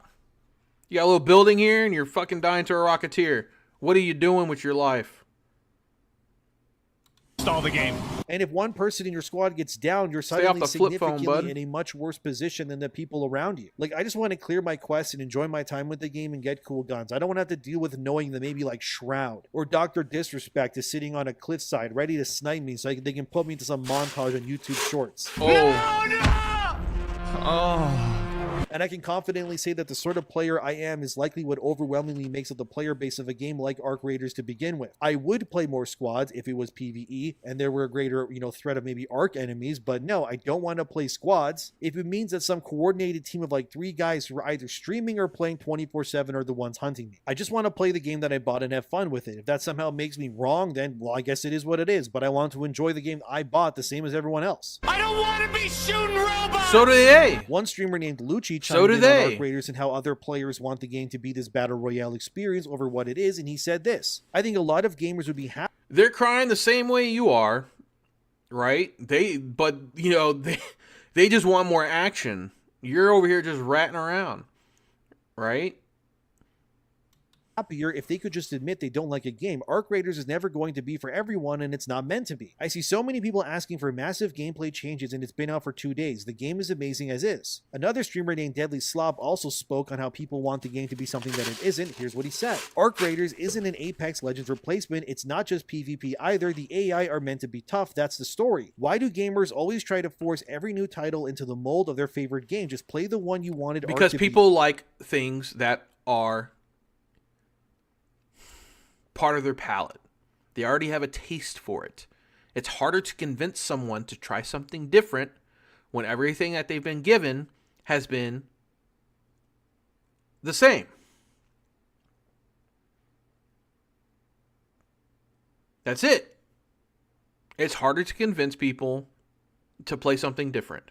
You got a little building here and you're fucking dying to a Rocketeer. What are you doing with your life? Install the game. And if one person in your squad gets down, you're suddenly significantly in a much worse position than the people around you. Like, I just want to clear my quest and enjoy my time with the game and get cool guns. I don't want to have to deal with knowing that maybe like Shroud or Dr. Disrespect is sitting on a cliffside ready to snipe me so they can put me into some montage on YouTube Shorts. And I can confidently say that the sort of player I am is likely what overwhelmingly makes up the player base of a game like Arc Raiders to begin with. I would play more squads if it was PvE and there were a greater, threat of maybe Arc enemies, but no, I don't want to play squads if it means that some coordinated team of like 3 guys who are either streaming or playing 24/7 are the ones hunting me. I just want to play the game that I bought and have fun with it. If that somehow makes me wrong, then, well, I guess it is what it is, but I want to enjoy the game I bought the same as everyone else. I don't want to be shooting robots! So do they! One streamer named Lucci So do on they. Arc Raiders and how other players want the game to be this battle royale experience over what it is, and he said this: I think a lot of gamers would be happy. They're crying the same way you are, right? They just want more action. You're over here just ratting around, right? Happier if they could just admit they don't like a game. Arc Raiders is never going to be for everyone, and it's not meant to be. I see so many people asking for massive gameplay changes, and it's been out for 2 days. The game is amazing as is. Another streamer named Deadly Slob also spoke on how people want the game to be something that it isn't. Here's what he said: Arc Raiders isn't an Apex Legends replacement. It's not just PvP either. The AI are meant to be tough. That's the story. Why do gamers always try to force every new title into the mold of their favorite game? Just play the one you wanted. Because people like things that are part of their palate. They already have a taste for it. It's harder to convince someone to try something different when everything that they've been given has been the same. That's it. It's harder to convince people to play something different.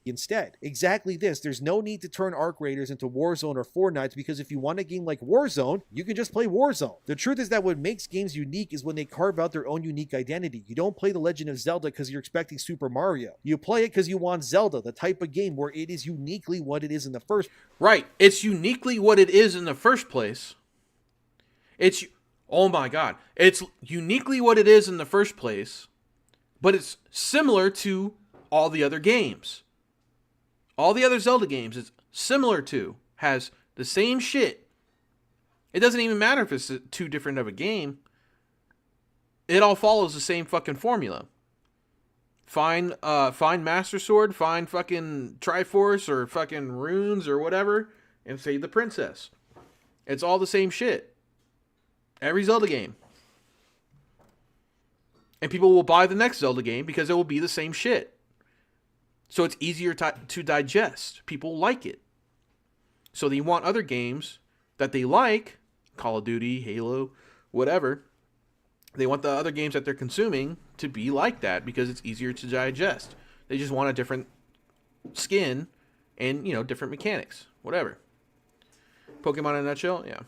Instead, exactly this. There's no need to turn Arc Raiders into Warzone or Fortnite, because if you want a game like Warzone, you can just play Warzone. The truth is that what makes games unique is when they carve out their own unique identity. You don't play The Legend of Zelda because you're expecting Super Mario. You play it because you want Zelda, the type of game where it is uniquely what it is in the first. Right. It's uniquely what it is in the first place. Oh my God. It's uniquely what it is in the first place, but it's similar to all the other games. All the other Zelda games it's similar to, has the same shit. It doesn't even matter if it's too different of a game. It all follows the same fucking formula. Find Master Sword, find fucking Triforce or fucking runes or whatever, and save the princess. It's all the same shit. Every Zelda game. And people will buy the next Zelda game because it will be the same shit. So it's easier to digest. People like it. So they want other games that they like, Call of Duty, Halo, whatever. They want the other games that they're consuming to be like that because it's easier to digest. They just want a different skin and, different mechanics, whatever. Pokemon in a nutshell, yeah.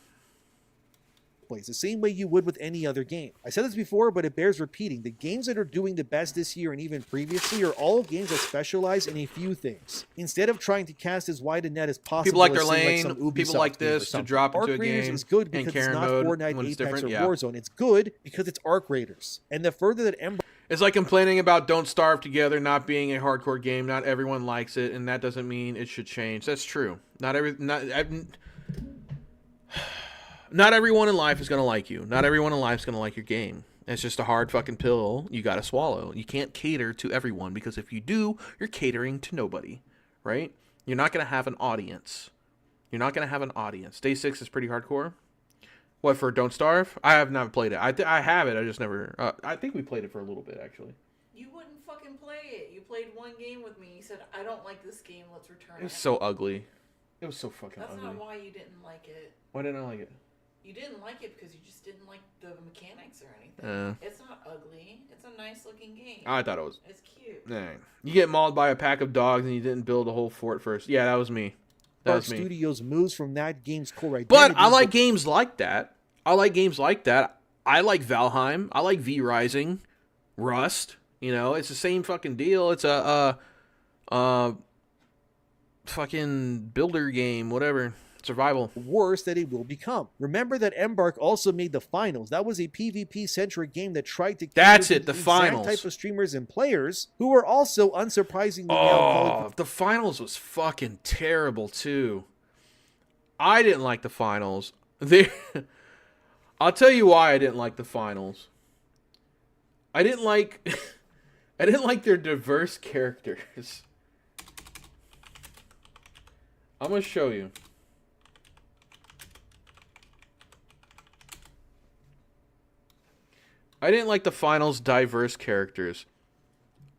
place, the same way you would with any other game. I said this before, but it bears repeating. The games that are doing the best this year and even previously are all games that specialize in a few things. Instead of trying to cast as wide a net as possible, people like their say, lane, like some people like this to drop into a game is good because it's not Fortnite, Apex, or Warzone. It's good because it's Arc Raiders. And the further that Ember... It's like complaining about Don't Starve Together not being a hardcore game. Not everyone likes it, and that doesn't mean it should change. That's true. Not everyone in life is going to like you. Not everyone in life is going to like your game. It's just a hard fucking pill you got to swallow. You can't cater to everyone, because if you do, you're catering to nobody, right? You're not going to have an audience. You're not going to have an audience. Day 6 is pretty hardcore. What, for Don't Starve? I have not played it. I have it. I just never... I think we played it for a little bit, actually. You wouldn't fucking play it. You played one game with me. You said, I don't like this game. Let's return it. It was so ugly. It was so fucking ugly. That's not why you didn't like it. Why didn't I like it? You didn't like it because you just didn't like the mechanics or anything. It's not ugly. It's a nice looking game. I thought it was... It's cute. Nah. You get mauled by a pack of dogs and you didn't build a whole fort first. Yeah, that was me. Dark Studios moves from that game's core identity. But I like games like that. I like Valheim. I like V Rising, Rust. You know, it's the same fucking deal. It's a fucking builder game, whatever. Survival. Worse that it will become. Remember that Embark also made the finals. That was a PvP-centric game that tried to the finals type of streamers and players who were also unsurprisingly the finals was fucking terrible too. I didn't like the finals. I'll tell you why I didn't like the finals. I didn't like their diverse characters. I'm gonna show you. I didn't like the finals' diverse characters.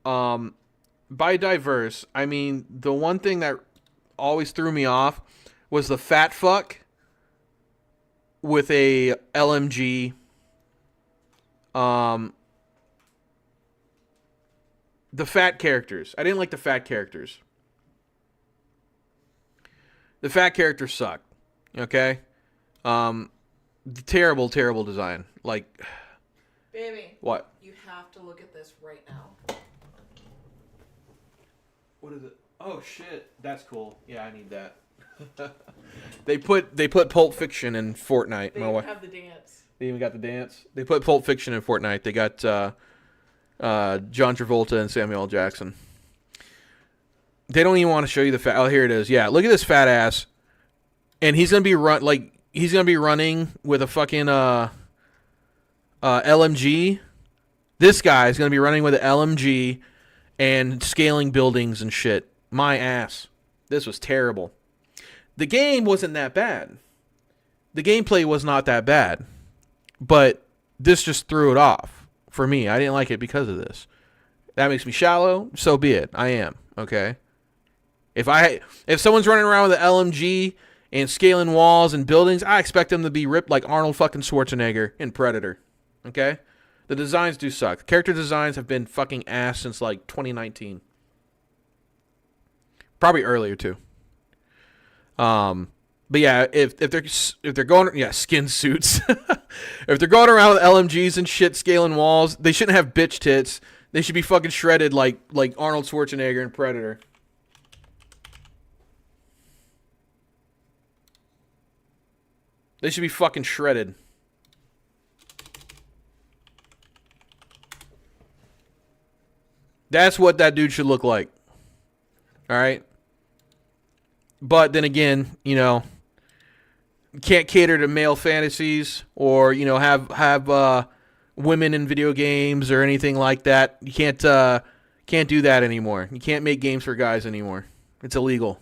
By diverse, I mean the one thing that always threw me off was the fat fuck with a LMG. The fat characters. I didn't like the fat characters. The fat characters suck. Okay? Terrible, terrible design. Like... Baby. What? You have to look at this right now. What is it? Oh shit, that's cool. Yeah, I need that. They put Pulp Fiction in Fortnite. They even have the dance. They even got the dance. They put Pulp Fiction in Fortnite. They got John Travolta and Samuel L. Jackson. They don't even want to show you the fat. Oh, here it is. Yeah, look at this fat ass. And he's gonna be running with a fucking LMG. This guy is gonna be running with an LMG and scaling buildings and shit. My ass. This was terrible. The game wasn't that bad. The gameplay was not that bad. But this just threw it off for me. I didn't like it because of this. That makes me shallow. So be it. I am. Okay? If someone's running around with an LMG and scaling walls and buildings, I expect them to be ripped like Arnold fucking Schwarzenegger in Predator. Okay? The designs do suck. Character designs have been fucking ass since like 2019. Probably earlier too. But yeah, if they're going skin suits. If they're going around with LMGs and shit scaling walls, they shouldn't have bitch tits. They should be fucking shredded like Arnold Schwarzenegger in Predator. They should be fucking shredded. That's what that dude should look like. All right? But then again, you know, you can't cater to male fantasies or, you know, have women in video games or anything like that. You can't do that anymore. You can't make games for guys anymore. It's illegal.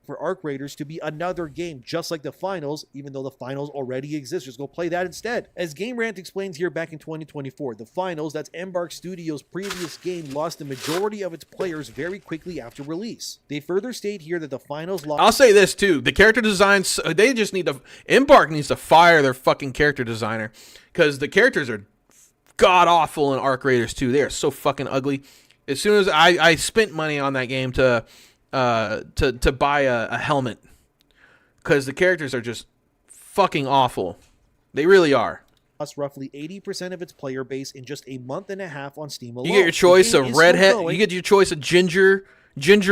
For Arc Raiders to be another game just like the finals, even though the finals already exist. Just go play that instead. As Game Rant explains here back in 2024, the finals, that's Embark Studios' previous game, lost the majority of its players very quickly after release. They further state here that the finals lost... I'll say this too, the character designs, they just need to... Embark needs to fire their fucking character designer, because the characters are god-awful in Arc Raiders 2. They are so fucking ugly. As soon as I spent money on that game to buy a helmet, because the characters are just fucking awful. They really are. Lost roughly 80% of its player base in just a month and a half on Steam alone. You get your choice of redhead. You get your choice of ginger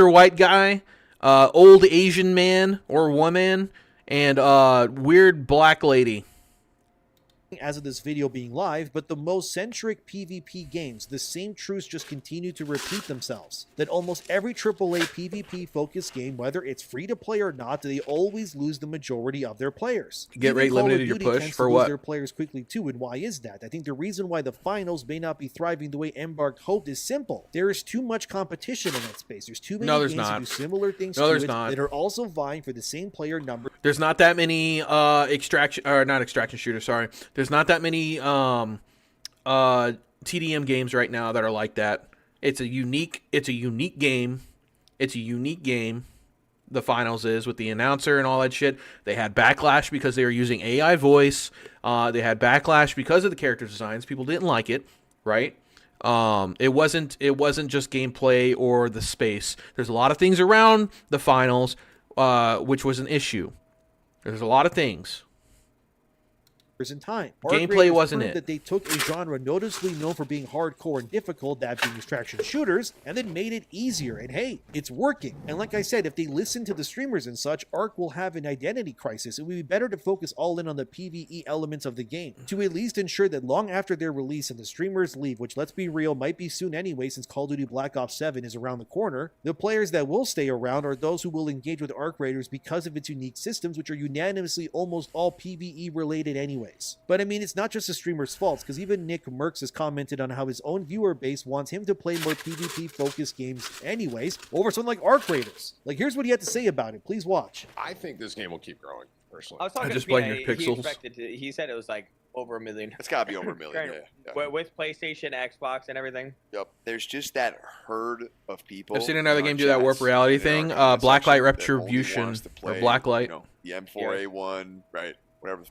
white guy, old Asian man or woman, and weird black lady. As of this video being live, but the most centric PvP games, the same truths just continue to repeat themselves. That almost every AAA PvP focused game, whether it's free to play or not, they always lose the majority of their players. Get rate limited your push for what? Their players quickly too, and why is that? I think the reason why the finals may not be thriving the way Embark hoped is simple. There is too much competition in that space. There's too many games that do similar things that are also vying for the same player number. There's not that many not extraction shooters, sorry. There's not that many TDM games right now that are like that. It's a unique game. It's a unique game. The finals is with the announcer and all that shit. They had backlash because they were using AI voice. They had backlash because of the character designs. People didn't like it, right? It wasn't just gameplay or the space. There's a lot of things around the finals, which was an issue. There's a lot of things. In time. Gameplay wasn't it. That they took a genre noticeably known for being hardcore and difficult, that being extraction shooters, and then made it easier. And hey, it's working. And like I said, if they listen to the streamers and such, ARK will have an identity crisis. It would be better to focus all in on the PvE elements of the game, to at least ensure that long after their release and the streamers leave, which let's be real, might be soon anyway since Call of Duty Black Ops 7 is around the corner, the players that will stay around are those who will engage with ARK Raiders because of its unique systems, which are unanimously almost all PvE related anyway. But I mean, it's not just the streamer's faults, because even Nick Merckx has commented on how his own viewer base wants him to play more PvP focused games anyways over something like ARK Raiders. Like, here's what he had to say about it. Please watch. I think this game will keep growing, personally. I was talking just to playing PA, your pixels. He said it was like over 1 million. It's got to be over 1 million, yeah. With PlayStation, Xbox, and everything. Yep. There's just that herd of people. I've seen another game do that warp reality thing. Blacklight Retribution, or Blacklight. You know, the M4A1, right? Whatever.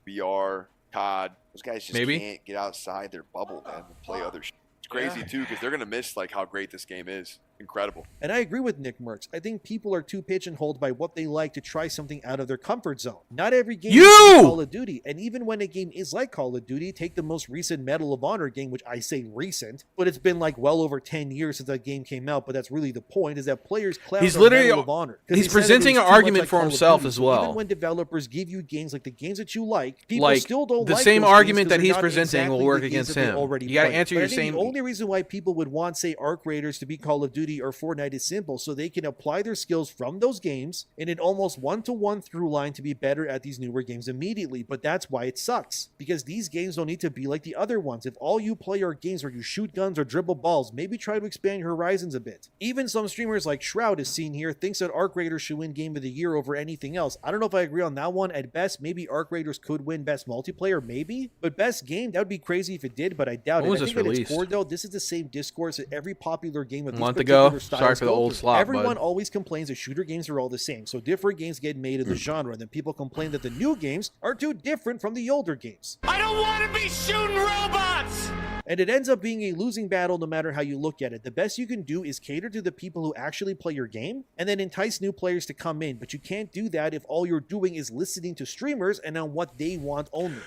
VR, COD. Those guys just can't get outside their bubble, man, and play other shit. It's crazy, too, because they're going to miss, like, how great this game is. Incredible. And I agree with Nick Merckx. I think people are too pigeonholed by what they like to try something out of their comfort zone. Not every game is Call of Duty, and even when a game is like Call of Duty, take the most recent Medal of Honor game, which I say recent, but it's been like well over 10 years since that game came out, but that's really the point, is that players clown Medal of Honor. He's presenting an argument for himself as well. Even when developers give you games like the games that you like, people still don't the like same those argument games that he's presenting will work against him. You got to answer your same. The only reason why people would want, say, ARK Raiders to be Call of Duty or Fortnite is simple, so they can apply their skills from those games in an almost one-to-one through line to be better at these newer games immediately. But that's why it sucks, because these games don't need to be like the other ones. If all you play are games where you shoot guns or dribble balls, maybe try to expand your horizons a bit. Even some streamers like Shroud is seen here thinks that ARK Raiders should win Game of the Year over anything else. I don't know if I agree on that one. At best, maybe ARK Raiders could win Best Multiplayer, maybe, but Best Game, that would be crazy if it did, but I doubt it. I think at its core, though, this is the same discourse that every popular game with these particular styles. Sorry for the old slot, everyone always complains that shooter games are all the same, so different games get made in the genre, and then people complain that the new games are too different from the older games. I don't want to be shooting robots! And it ends up being a losing battle no matter how you look at it. The best you can do is cater to the people who actually play your game, and then entice new players to come in, but you can't do that if all you're doing is listening to streamers and on what they want only.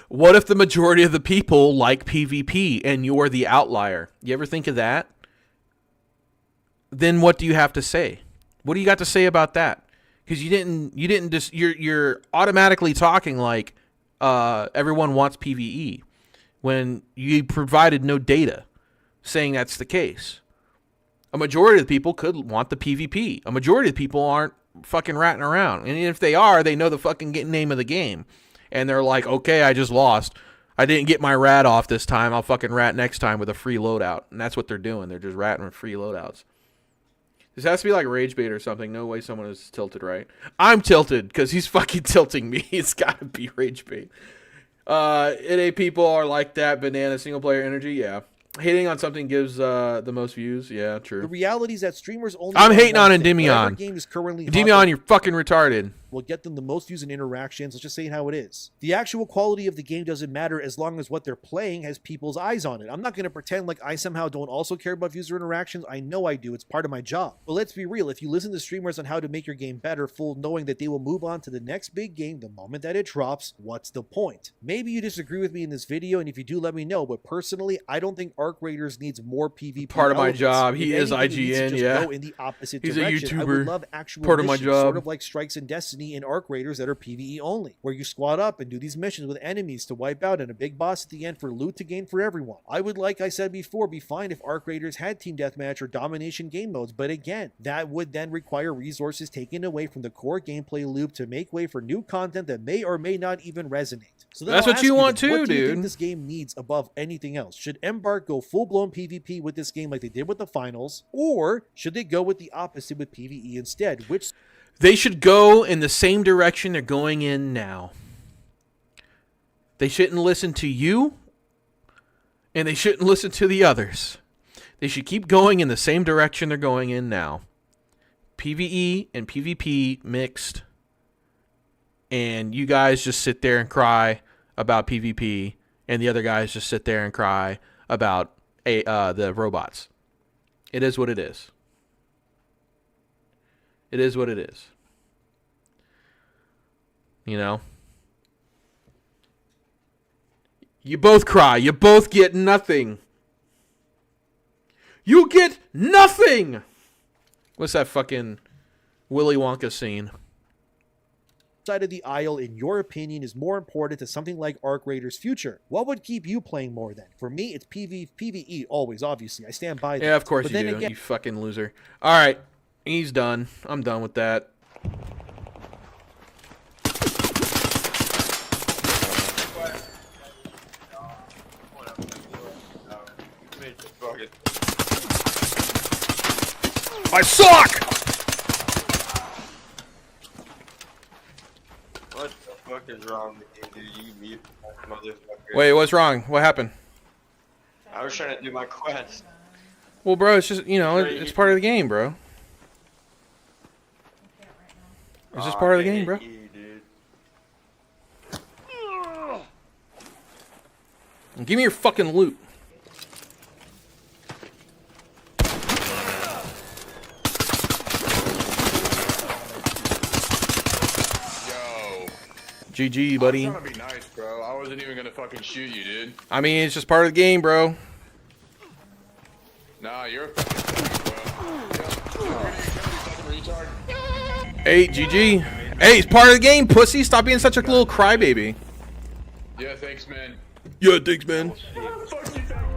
What if the majority of the people like PvP and you're the outlier? You ever think of that? Then what do you have to say? What do you got to say about that? Because you're automatically talking like everyone wants PvE when you provided no data saying that's the case. A majority of the people could want the PvP. A majority of the people aren't fucking ratting around. And if they are, they know the fucking name of the game. And they're like, okay, I just lost. I didn't get my rat off this time. I'll fucking rat next time with a free loadout. And that's what they're doing. They're just ratting with free loadouts. This has to be like rage bait or something. No way someone is tilted, right? I'm tilted because he's fucking tilting me. It's got to be rage bait. NA people are like that. Banana single player energy. Yeah. Hating on something gives the most views. Yeah, true. The reality is that streamers only... I'm hating on Endymion. Game is currently Endymion, you're fucking retarded. will get them the most views and interactions. Let's just say how it is. The actual quality of the game doesn't matter as long as what they're playing has people's eyes on it. I'm not going to pretend like I somehow don't also care about user interactions. I know I do. It's part of my job. But let's be real. If you listen to streamers on how to make your game better, full knowing that they will move on to the next big game the moment that it drops, what's the point? Maybe you disagree with me in this video, and if you do, let me know. But personally, I don't think Arc Raiders needs more PvP. Part of my elements. job. If He is anything, he needs to IGN, just yeah. go in the opposite He's a direction. I YouTuber. would love actual Part of my missions, job. sort of like Strikes in Destiny and Arc Raiders that are PvE only, where you squad up and do these missions with enemies to wipe out and a big boss at the end for loot to gain for everyone. I would, like I said before, be fine if Arc Raiders had team deathmatch or domination game modes, but again, that would then require resources taken away from the core gameplay loop to make way for new content that may or may not even resonate. So then That's I'll what ask you want then, too, what do you dude. think this game needs above anything else? Should Embark go full-blown PvP with this game like they did with the finals, or should they go with the opposite with PvE instead? Which They should go in the same direction they're going in now. They shouldn't listen to you, and they shouldn't listen to the others. They should keep going in the same direction they're going in now. PvE and PvP mixed, and you guys just sit there and cry about PvP, and the other guys just sit there and cry about the robots. It is what it is. It is what it is. You know? You both cry. You both get nothing. You get nothing! What's that fucking Willy Wonka scene? side of the aisle, in your opinion, is more important to something like Arc Raiders' future? What would keep you playing more then? For me, it's PvE always, obviously. I stand by that. Yeah, of course But you then do, again, you fucking loser. All right, he's done. I'm done with that. I suck! What the fuck is wrong with you, dude? You mute motherfucker. Wait, what's wrong? What happened? I was trying to do my quest. Well, bro, it's just, you know, it's part of the game, bro. It's just part of the game, bro. You, dude. Give me your fucking loot. Yo. GG, buddy. I was trying to be nice, bro. I wasn't even gonna fucking shoot you, dude. I mean, it's just part of the game, bro. Nah, you're a fucking bro. Yeah. Retard. Hey, GG. Hey, it's part of the game, pussy. Stop being such a little crybaby. Yeah, thanks, man. Yeah, thanks, man. Fuck you, fat